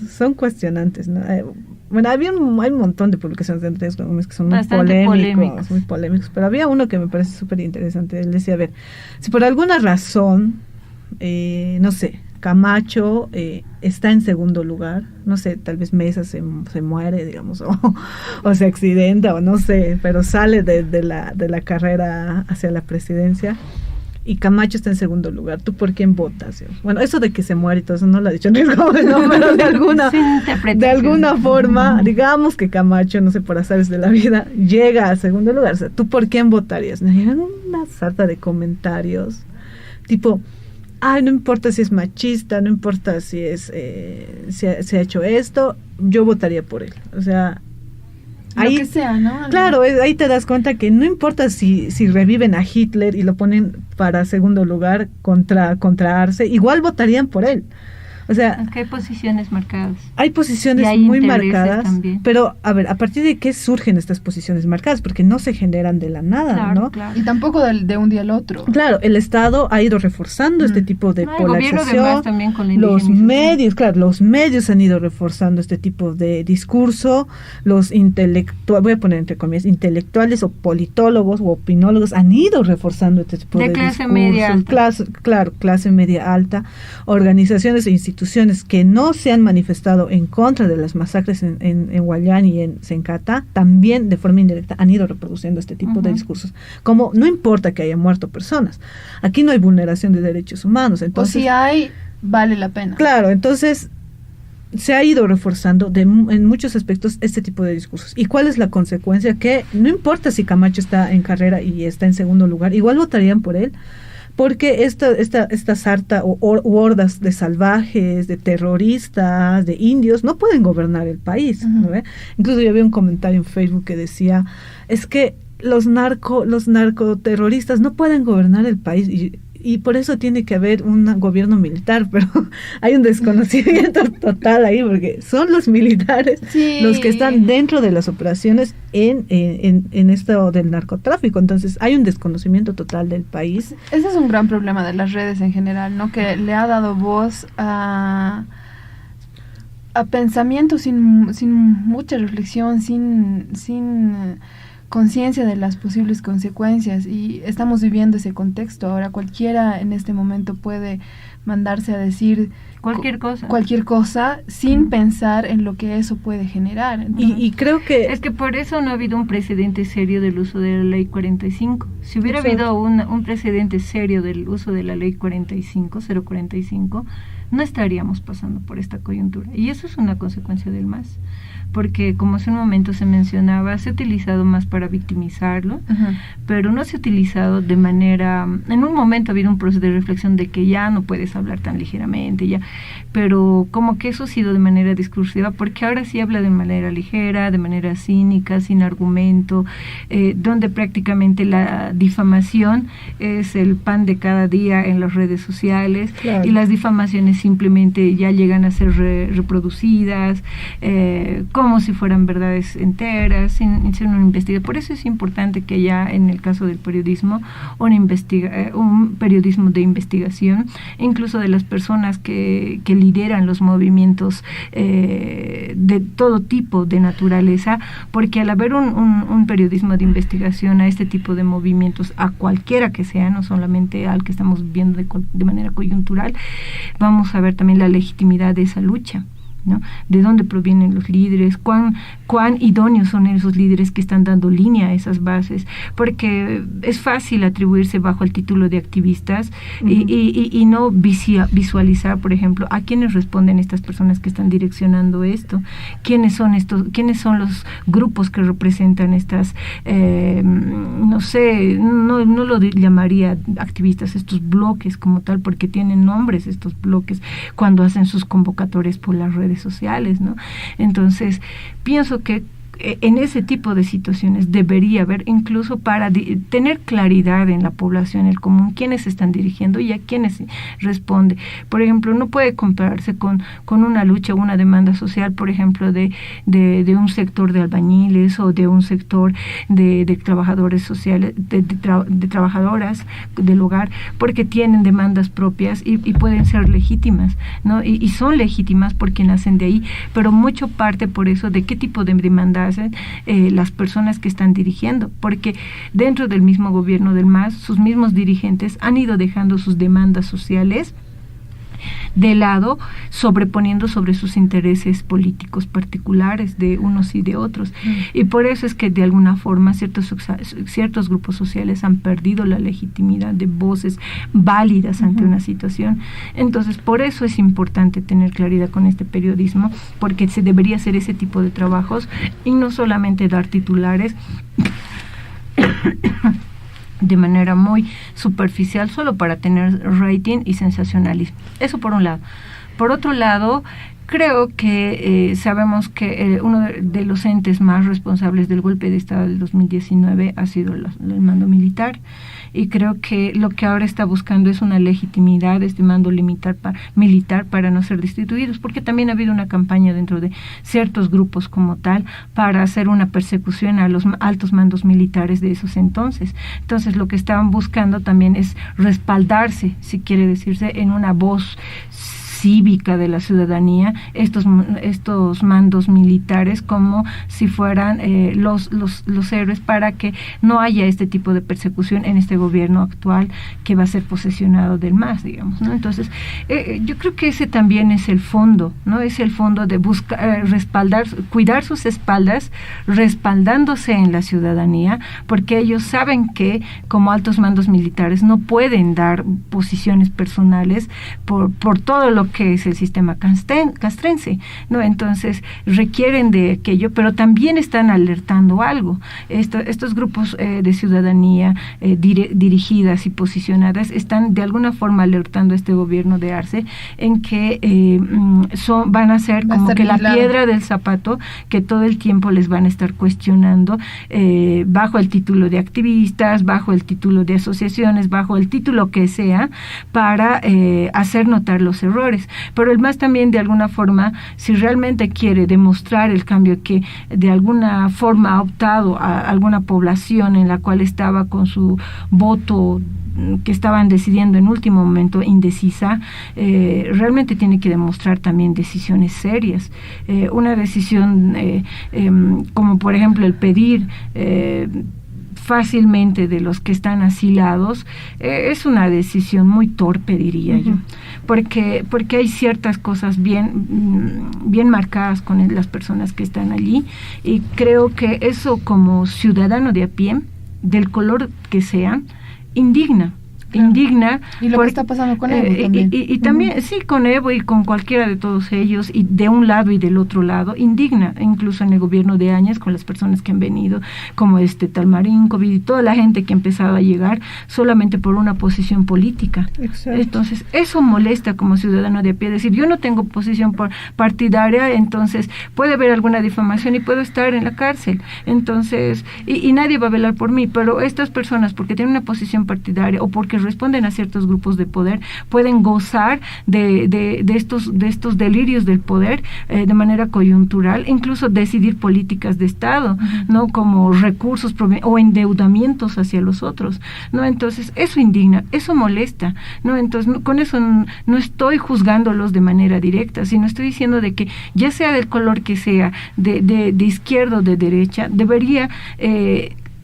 Speaker 10: son cuestionantes, ¿no? Hay un montón de publicaciones de Andrés Gómez que son muy polémicos, pero había uno que me parece súper interesante. Él decía, si por alguna razón, no sé, Camacho está en segundo lugar, no sé, tal vez Mesa se muere, digamos, o se accidenta, o no sé, pero sale de la carrera hacia la presidencia, y Camacho está en segundo lugar, ¿tú por quién votas? Bueno, eso de que se muere y todo eso no lo ha dicho Andrés Gómez, no, pero de alguna forma, digamos que Camacho, no sé, por azares de la vida, llega a segundo lugar. O sea, ¿tú por quién votarías? Me llegan una sarta de comentarios, tipo, no importa si es machista, no importa si se ha hecho esto, yo votaría por él. O sea, ahí,
Speaker 5: lo que sea, ¿no?
Speaker 10: Claro, ahí te das cuenta que no importa si reviven a Hitler y lo ponen para segundo lugar contra Arce, igual votarían por él. O sea,
Speaker 9: aunque hay posiciones marcadas.
Speaker 10: Hay posiciones muy marcadas, también. Pero a partir de qué surgen estas posiciones marcadas, porque no se generan de la nada,
Speaker 5: claro,
Speaker 10: ¿no?
Speaker 5: Claro. Y tampoco de un día al otro.
Speaker 10: Claro, el Estado ha ido reforzando este tipo de polarización.
Speaker 9: También con la
Speaker 10: los medios han ido reforzando este tipo de discurso. Los intelectuales, voy a poner entre comillas, intelectuales o politólogos o opinólogos han ido reforzando este tipo de
Speaker 9: clase
Speaker 10: discursos.
Speaker 9: Media alta.
Speaker 10: Clase media alta, organizaciones e instituciones instituciones que no se han manifestado en contra de las masacres en Huallán y en Sencata, también de forma indirecta han ido reproduciendo este tipo de discursos. Como no importa que hayan muerto personas, aquí no hay vulneración de derechos humanos. Entonces,
Speaker 5: o si hay, vale la pena.
Speaker 10: Claro, entonces se ha ido reforzando en muchos aspectos este tipo de discursos. ¿Y cuál es la consecuencia? Que no importa si Camacho está en carrera y está en segundo lugar, igual votarían por él, porque esta sarta u hordas de salvajes, de terroristas, de indios, no pueden gobernar el país, ¿no ve? Incluso yo vi un comentario en Facebook que decía, es que los narcoterroristas no pueden gobernar el país, y por eso tiene que haber un gobierno militar, pero hay un desconocimiento total ahí, porque son los militares los que están dentro de las operaciones en esto del narcotráfico. Entonces hay un desconocimiento total del país.
Speaker 5: Ese es un gran problema de las redes en general, ¿no? Que le ha dado voz a pensamientos sin mucha reflexión, sin conciencia de las posibles consecuencias, y estamos viviendo ese contexto. Ahora cualquiera en este momento puede mandarse a decir
Speaker 9: cualquier
Speaker 5: cosa sin pensar en lo que eso puede generar. Entonces,
Speaker 9: y creo que es que por eso no ha habido un precedente serio del uso de la ley 45. Si hubiera habido un precedente serio del uso de la ley 045, no estaríamos pasando por esta coyuntura, y eso es una consecuencia del MAS, porque como hace un momento se mencionaba, se ha utilizado más para victimizarlo, pero no se ha utilizado de manera, en un momento ha habido un proceso de reflexión de que ya no puedes hablar tan ligeramente, ya, pero como que eso ha sido de manera discursiva, porque ahora sí habla de manera ligera, de manera cínica, sin argumento, donde prácticamente la difamación es el pan de cada día en las redes sociales, y las difamaciones simplemente ya llegan a ser reproducidas, como si fueran verdades enteras, sin ser una investigación. Por eso es importante que haya, en el caso del periodismo, un periodismo de investigación, incluso de las personas que lideran los movimientos de todo tipo de naturaleza, porque al haber un periodismo de investigación a este tipo de movimientos, a cualquiera que sea, no solamente al que estamos viendo de manera coyuntural, vamos a ver también la legitimidad de esa lucha, ¿no? De dónde provienen los líderes, cuán idóneos son esos líderes que están dando línea a esas bases, porque es fácil atribuirse bajo el título de activistas y no visualizar, por ejemplo, a quiénes responden estas personas que están direccionando esto, quiénes son los grupos que representan estas, no sé, no lo llamaría activistas, estos bloques como tal, porque tienen nombres estos bloques cuando hacen sus convocatorias por las redes sociales, ¿no? Entonces, pienso que en ese tipo de situaciones debería haber, incluso para tener claridad en la población, el común, quiénes se están dirigiendo y a quiénes responde. Por ejemplo, no puede compararse con una lucha o una demanda social, por ejemplo, de un sector de albañiles o de un sector de trabajadores sociales, de trabajadoras del hogar, porque tienen demandas propias y pueden ser legítimas, ¿no? Y son legítimas porque nacen de ahí, pero mucho parte por eso de qué tipo de demanda hacen las personas que están dirigiendo, porque dentro del mismo gobierno del MAS, sus mismos dirigentes han ido dejando sus demandas sociales de lado, sobreponiendo sobre sus intereses políticos particulares de unos y de otros. Y por eso es que de alguna forma ciertos grupos sociales han perdido la legitimidad de voces válidas ante una situación. Entonces, por eso es importante tener claridad con este periodismo, porque se debería hacer ese tipo de trabajos y no solamente dar titulares de manera muy superficial, solo para tener rating y sensacionalismo. Eso por un lado. Por otro lado, creo que sabemos que uno de los entes más responsables del golpe de Estado del 2019 ha sido el mando militar, y creo que lo que ahora está buscando es una legitimidad de este mando militar para no ser destituidos, porque también ha habido una campaña dentro de ciertos grupos como tal para hacer una persecución a los altos mandos militares de esos entonces. Entonces lo que estaban buscando también es respaldarse, si quiere decirse, en una voz cívica de la ciudadanía estos mandos militares como si fueran los héroes, para que no haya este tipo de persecución en este gobierno actual que va a ser posesionado del MAS, digamos, ¿no? Entonces, yo creo que ese también es el fondo, ¿no? Es el fondo de buscar cuidar sus espaldas, respaldándose en la ciudadanía, porque ellos saben que como altos mandos militares no pueden dar posiciones personales por todo lo que es el sistema castrense, ¿no? Entonces requieren de aquello, pero también están alertando algo. Estos grupos de ciudadanía dirigidas y posicionadas están de alguna forma alertando a este gobierno de Arce en que van a ser como que la piedra del zapato que todo el tiempo les van a estar cuestionando bajo el título de activistas, bajo el título de asociaciones, bajo el título que sea, para hacer notar los errores. Pero el MAS también de alguna forma, si realmente quiere demostrar el cambio que de alguna forma ha optado a alguna población en la cual estaba con su voto que estaban decidiendo en último momento indecisa, realmente tiene que demostrar también decisiones serias. Una decisión como por ejemplo el pedir fácilmente de los que están asilados, es una decisión muy torpe, diría yo, porque hay ciertas cosas bien marcadas con las personas que están allí, y creo que eso como ciudadano de a pie, del color que sea, indigna.
Speaker 5: Y lo que está pasando con Evo también.
Speaker 9: Y también, sí, con Evo y con cualquiera de todos ellos, y de un lado y del otro lado, indigna, incluso en el gobierno de Áñez, con las personas que han venido, como Talmarín, COVID y toda la gente que ha empezado a llegar solamente por una posición política. Exacto. Entonces, eso molesta como ciudadano de a pie, decir, yo no tengo posición partidaria, entonces puede haber alguna difamación y puedo estar en la cárcel, entonces, y nadie va a velar por mí, pero estas personas, porque tienen una posición partidaria o porque responden a ciertos grupos de poder, pueden gozar de estos delirios del poder de manera coyuntural, incluso decidir políticas de Estado, ¿no? Como recursos o endeudamientos hacia los otros, ¿no? Entonces, eso indigna, eso molesta, ¿no? Entonces, con eso no estoy juzgándolos de manera directa, sino estoy diciendo de que ya sea del color que sea, de izquierda o de derecha, debería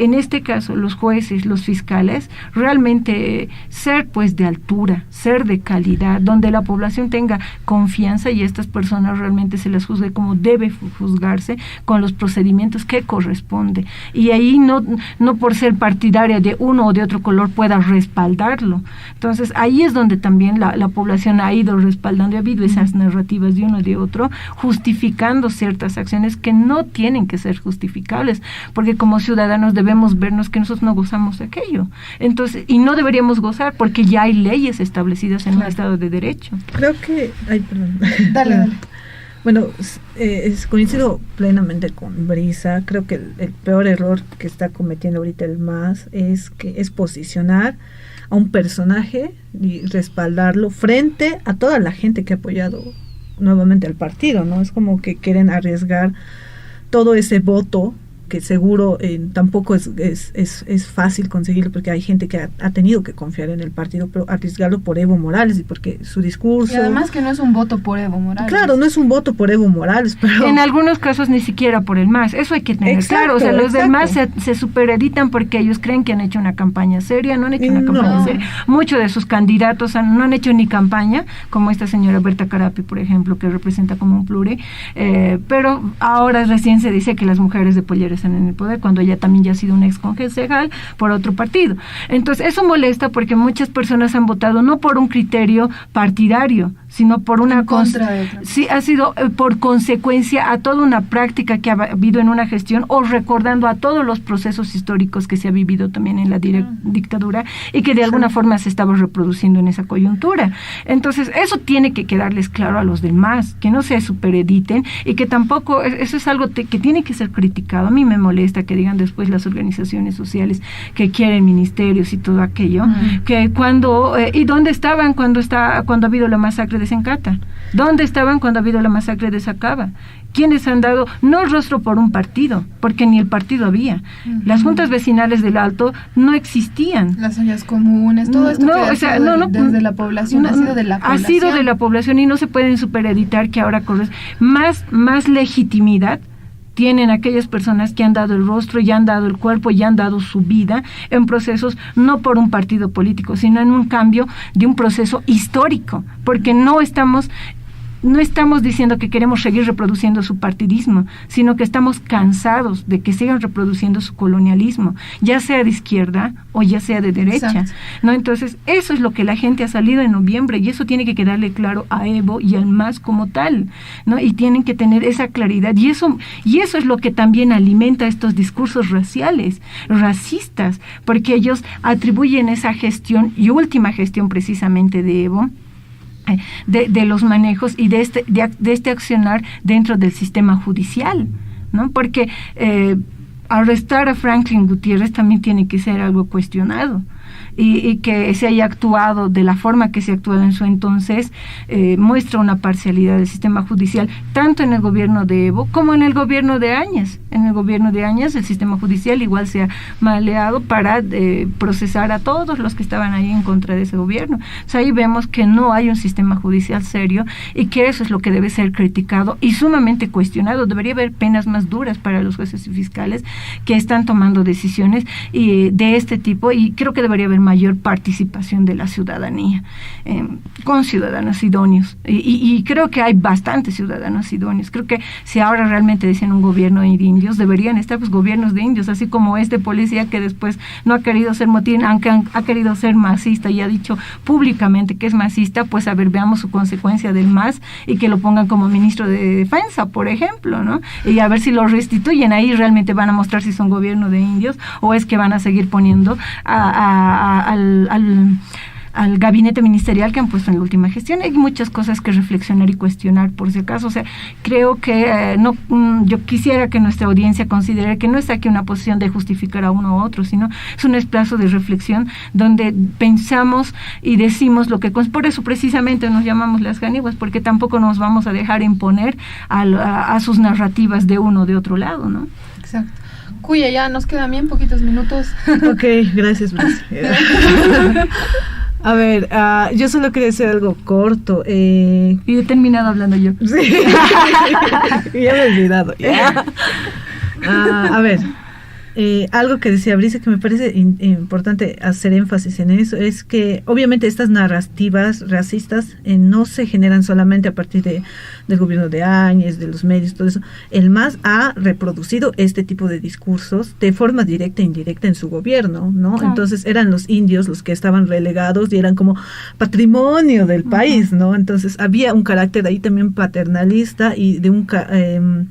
Speaker 9: en este caso los jueces, los fiscales, realmente ser pues de altura, ser de calidad, donde la población tenga confianza y estas personas realmente se las juzgue como debe juzgarse, con los procedimientos que corresponde. Y ahí no por ser partidaria de uno o de otro color pueda respaldarlo. Entonces ahí es donde también la población ha ido respaldando, y ha habido esas narrativas de uno y de otro, justificando ciertas acciones que no tienen que ser justificables, porque como ciudadanos debemos vernos que nosotros no gozamos de aquello. Entonces, y no deberíamos gozar porque ya hay leyes establecidas en un Estado de Derecho.
Speaker 10: Creo que... Ay, perdón.
Speaker 5: Dale.
Speaker 10: Bueno, coincido plenamente con Brisa. Creo que el peor error que está cometiendo ahorita el MAS es posicionar a un personaje y respaldarlo frente a toda la gente que ha apoyado nuevamente al partido, ¿no? Es como que quieren arriesgar todo ese voto que seguro tampoco es fácil conseguirlo, porque hay gente que ha tenido que confiar en el partido, pero arriesgarlo por Evo Morales y porque su discurso...
Speaker 5: Y además que no es un voto por Evo Morales.
Speaker 10: Claro, no es un voto por Evo Morales, pero...
Speaker 9: En algunos casos ni siquiera por el MAS, eso hay que tener claro. O sea, los del MAS se supereditan porque ellos creen que han hecho una campaña seria, no han hecho una campaña seria. Muchos de sus candidatos no han hecho ni campaña, como esta señora Berta Carapi, por ejemplo, que representa como un pluri, pero ahora recién se dice que las mujeres de Pollera están en el poder, cuando ella también ya ha sido una ex concejal por otro partido. Entonces, eso molesta porque muchas personas han votado no por un criterio partidario, sino por una sí, ha sido por consecuencia a toda una práctica que ha habido en una gestión, o recordando a todos los procesos históricos que se ha vivido también en la dictadura y que de alguna forma se estaba reproduciendo en esa coyuntura. Entonces, eso tiene que quedarles claro a los demás, que no se superediten y que tampoco, eso es algo que tiene que ser criticado. A mí me molesta que digan después las organizaciones sociales que quieren ministerios y todo aquello, que cuando, y dónde estaban cuando ha habido la masacre de Sencata? ¿Dónde estaban cuando ha habido la masacre de Sacaba? ¿Quiénes han dado, no el rostro por un partido, porque ni el partido había? Las juntas vecinales del Alto no existían.
Speaker 5: Las ollas comunes, todo esto desde la población, ha sido de la población.
Speaker 9: Ha sido de la población y no se pueden supereditar que ahora corres. Más legitimidad tienen aquellas personas que han dado el rostro, y han dado el cuerpo, y han dado su vida en procesos, no por un partido político, sino en un cambio de un proceso histórico, porque no estamos diciendo que queremos seguir reproduciendo su partidismo, sino que estamos cansados de que sigan reproduciendo su colonialismo, ya sea de izquierda o ya sea de derecha. Exacto. ¿No? Entonces, eso es lo que la gente ha salido en noviembre, y eso tiene que quedarle claro a Evo y al MAS como tal, ¿no? Y tienen que tener esa claridad, y eso es lo que también alimenta estos discursos raciales, racistas, porque ellos atribuyen esa gestión y última gestión precisamente de Evo, de los manejos y de este accionar dentro del sistema judicial, ¿no? Porque arrestar a Franklin Gutiérrez también tiene que ser algo cuestionado. Y que se haya actuado de la forma que se actuó en su entonces muestra una parcialidad del sistema judicial, tanto en el gobierno de Evo como en el gobierno de Áñez. En el gobierno de Áñez el sistema judicial igual se ha maleado para procesar a todos los que estaban ahí en contra de ese gobierno. O sea, ahí vemos que no hay un sistema judicial serio, y que eso es lo que debe ser criticado y sumamente cuestionado. Debería haber penas más duras para los jueces y fiscales que están tomando decisiones de este tipo, y creo que debería haber mayor participación de la ciudadanía con ciudadanos idóneos, y creo que hay bastantes ciudadanos idóneos. Creo que si ahora realmente dicen un gobierno de indios, deberían estar pues gobiernos de indios, así como este policía que después no ha querido ser motín, aunque ha querido ser masista y ha dicho públicamente que es masista. Pues a ver, veamos su consecuencia del MAS y que lo pongan como ministro de defensa, por ejemplo, ¿no? Y a ver si lo restituyen. Ahí realmente van a mostrar si son gobierno de indios o es que van a seguir poniendo al gabinete ministerial que han puesto en la última gestión. Hay muchas cosas que reflexionar y cuestionar, por si acaso. O sea, creo que yo quisiera que nuestra audiencia considere que no está aquí una posición de justificar a uno u otro, sino es un espacio de reflexión donde pensamos y decimos lo que... Por eso precisamente nos llamamos las janiguas, porque tampoco nos vamos a dejar imponer a sus narrativas de uno o de otro lado, ¿no?
Speaker 5: Exacto. Cuya, ya nos quedan bien poquitos minutos.
Speaker 10: Ok, gracias. A ver, yo solo quería decir algo corto.
Speaker 9: Y he terminado hablando yo.
Speaker 10: Sí. Ya me he olvidado. A ver, algo que decía Brisa, que me parece importante hacer énfasis en eso, es que obviamente estas narrativas racistas no se generan solamente a partir del gobierno de Áñez, de los medios, todo eso. El MAS ha reproducido este tipo de discursos de forma directa e indirecta en su gobierno, ¿no? Claro. Entonces eran los indios los que estaban relegados y eran como patrimonio del país, ¿no? Entonces había un carácter ahí también paternalista y de un...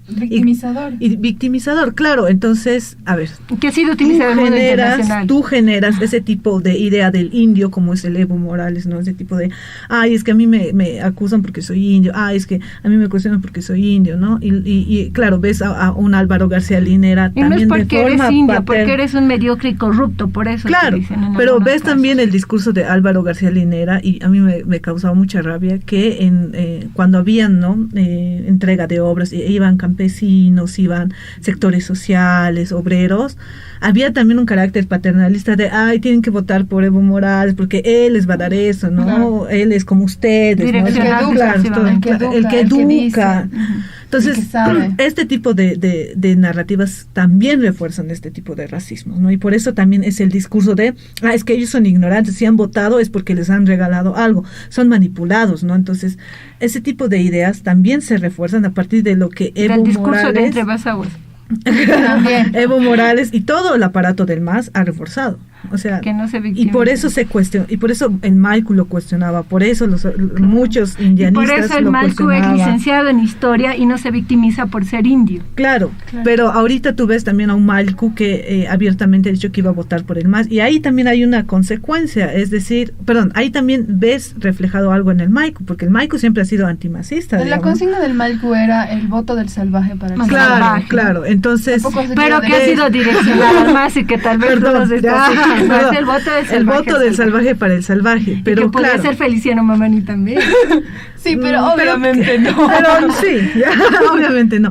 Speaker 5: victimizador.
Speaker 10: Y victimizador, claro. Entonces, a ver,
Speaker 9: que ha sido utilizado en el mundo internacional.
Speaker 10: Tú generas ese tipo de idea del indio, como es el Evo Morales, ¿no? Ese tipo de, es que a mí me acusan porque soy indio, es que a mí me cuestionan porque soy indio, ¿no? Y claro, ves a un Álvaro García Linera
Speaker 9: y
Speaker 10: también
Speaker 9: no es porque eres indio, porque eres un mediocre y corrupto, por eso.
Speaker 10: Claro, pero ves también el discurso de Álvaro García Linera, y a mí me causaba mucha rabia que cuando habían, ¿no? Entrega de obras, iban campesinos, iban sectores sociales, obreros, había también un carácter paternalista de, tienen que votar por Evo Morales porque él les va a dar eso, ¿no? Claro. Él es como ustedes, ¿no? El que educa. Entonces, este tipo de narrativas también refuerzan este tipo de racismo, ¿no? Y por eso también es el discurso de, es que ellos son ignorantes, si han votado es porque les han regalado algo, son manipulados, ¿no? Entonces, ese tipo de ideas también se refuerzan a partir de lo que Evo Morales...
Speaker 9: de entre Basaguas.
Speaker 10: Evo Morales y todo el aparato del MAS ha reforzado. O sea,
Speaker 9: que no se
Speaker 10: y por eso se cuestiona, y por eso el Maicu lo cuestionaba, por eso muchos indianistas.
Speaker 9: Y por eso el Maicu es licenciado en historia y no se victimiza por ser indio.
Speaker 10: Claro, pero ahorita tú ves también a un Maicu que abiertamente ha dicho que iba a votar por el MAS, y ahí también hay una consecuencia, es decir, ahí también ves reflejado algo en el Maicu, porque el Maicu siempre ha sido antimasista.
Speaker 5: La consigna del Maicu era el voto del salvaje para el salvaje.
Speaker 10: Claro, entonces,
Speaker 9: pero que ha sido direccionado al MAS y que tal vez todos estos Perdón, el voto del salvaje
Speaker 10: para el salvaje. Pero
Speaker 9: y que podría ser Feliciano Mamani también.
Speaker 5: Sí, pero obviamente no.
Speaker 10: Pero sí, obviamente no.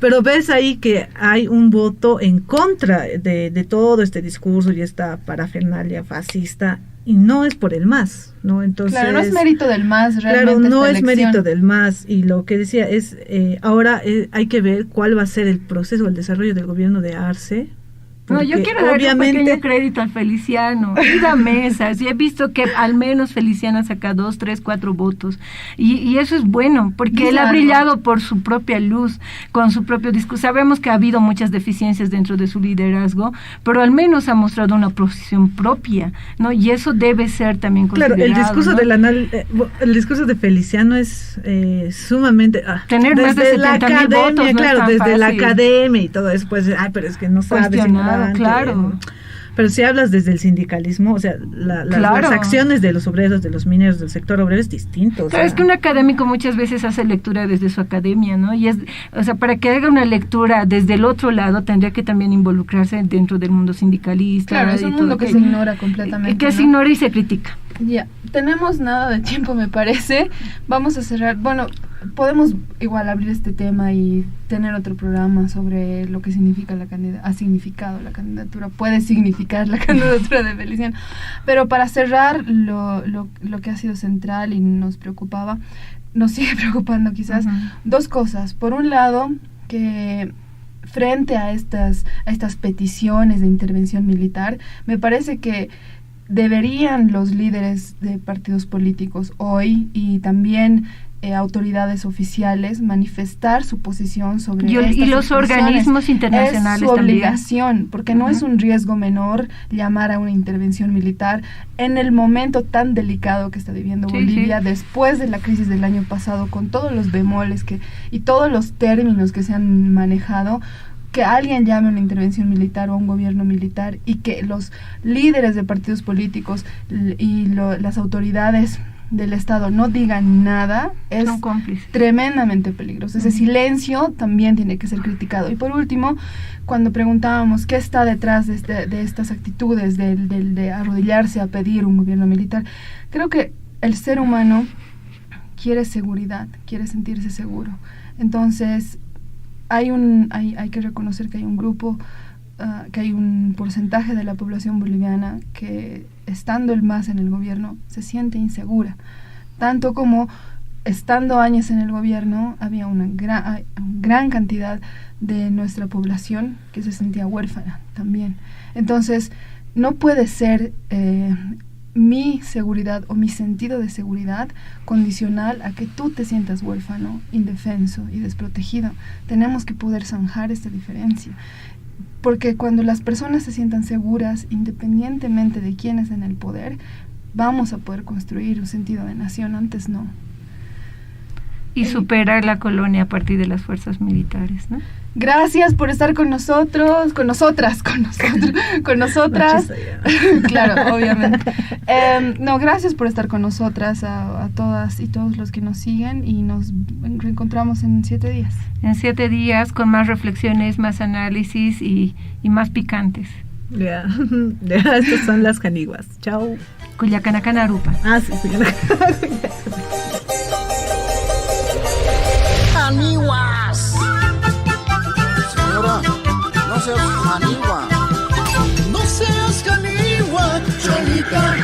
Speaker 10: Pero ves ahí que hay un voto en contra de todo este discurso y esta parafernalia fascista, y no es por el MAS, ¿no? Entonces,
Speaker 5: claro, no es mérito del MAS realmente.
Speaker 10: Claro, no es
Speaker 5: elección.
Speaker 10: mérito del MAS, y lo que decía es, ahora hay que ver cuál va a ser el proceso, el desarrollo del gobierno de Arce.
Speaker 9: No, yo quiero darle un pequeño crédito al Feliciano y a Mesas, y he visto que al menos Feliciano saca 2, 3, 4 votos, y eso es bueno, porque él ha brillado por su propia luz, con su propio discurso. Sabemos que ha habido muchas deficiencias dentro de su liderazgo, pero al menos ha mostrado una posición propia, ¿no? Y eso debe ser también considerado.
Speaker 10: Claro, el discurso de Feliciano es sumamente...
Speaker 9: Tener más de 70,000 votos,
Speaker 10: claro,
Speaker 9: no es tan
Speaker 10: desde
Speaker 9: fácil.
Speaker 10: la academia y todo eso, pues, pero es que no sabes...
Speaker 9: Claro.
Speaker 10: Pero si hablas desde el sindicalismo, o sea, las acciones de los obreros, de los mineros, del sector obrero es distinto.
Speaker 9: Claro, es que un académico muchas veces hace lectura desde su academia, ¿no? Y para que haga una lectura desde el otro lado, tendría que también involucrarse dentro del mundo sindicalista.
Speaker 5: Claro, es un mundo que se ignora completamente.
Speaker 9: Que se ignora y se critica.
Speaker 5: Ya, tenemos nada de tiempo, me parece. Vamos a cerrar. Bueno, podemos igual abrir este tema y tener otro programa sobre lo que significa ha significado la candidatura, puede significar la candidatura de Feliciano. Pero para cerrar lo que ha sido central y nos preocupaba, nos sigue preocupando quizás, dos cosas. Por un lado, que frente a estas peticiones de intervención militar, me parece que deberían los líderes de partidos políticos hoy y también autoridades oficiales manifestar su posición sobre estas
Speaker 9: y los organismos internacionales
Speaker 5: es su obligación,
Speaker 9: también.
Speaker 5: Porque no es un riesgo menor llamar a una intervención militar en el momento tan delicado que está viviendo Bolivia después de la crisis del año pasado, con todos los bemoles y todos los términos que se han manejado. Que alguien llame a una intervención militar o a un gobierno militar y que los líderes de partidos políticos y las autoridades del Estado no digan nada es tremendamente peligroso. Ese silencio también tiene que ser criticado. Y por último, cuando preguntábamos qué está detrás de estas actitudes de arrodillarse a pedir un gobierno militar, creo que el ser humano quiere seguridad, quiere sentirse seguro. Entonces, hay que reconocer que hay un grupo, que hay un porcentaje de la población boliviana que, estando el MAS en el gobierno, se siente insegura. Tanto como estando años en el gobierno, había una gran cantidad de nuestra población que se sentía huérfana también. Entonces, no puede ser mi seguridad o mi sentido de seguridad condicional a que tú te sientas huérfano, indefenso y desprotegido. Tenemos que poder zanjar esta diferencia, porque cuando las personas se sientan seguras, independientemente de quién es en el poder, vamos a poder construir un sentido de nación. Antes no.
Speaker 9: Y superar la colonia a partir de las fuerzas militares, ¿no?
Speaker 5: Gracias por estar con nosotras. Claro, obviamente. Gracias por estar con nosotras, a todas y todos los que nos siguen, y nos reencontramos en 7 días.
Speaker 9: En 7 días, con más reflexiones, más análisis y más picantes.
Speaker 10: Ya, estas son las caniguas. Chao.
Speaker 9: Culiacanacan Arupa.
Speaker 10: Sí, Culiacanacan.
Speaker 15: Caniguas. Señora, no seas canigua. No seas canigua, Cholita.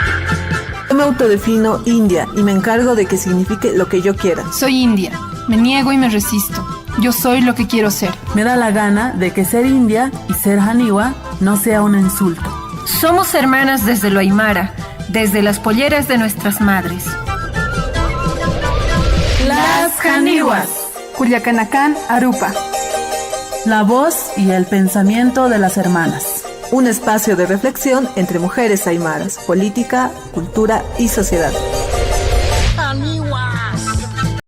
Speaker 1: Yo me autodefino india y me encargo de que signifique lo que yo quiera.
Speaker 2: Soy india, me niego y me resisto. Yo soy lo que quiero ser.
Speaker 3: Me da la gana de que ser india y ser janiwa no sea un insulto.
Speaker 4: Somos hermanas desde lo aymara, desde las polleras de nuestras madres.
Speaker 3: Las caniguas.
Speaker 2: Culiacanacan Arupa.
Speaker 3: La voz y el pensamiento de las hermanas.
Speaker 1: Un espacio de reflexión entre mujeres aymaras, política, cultura y sociedad.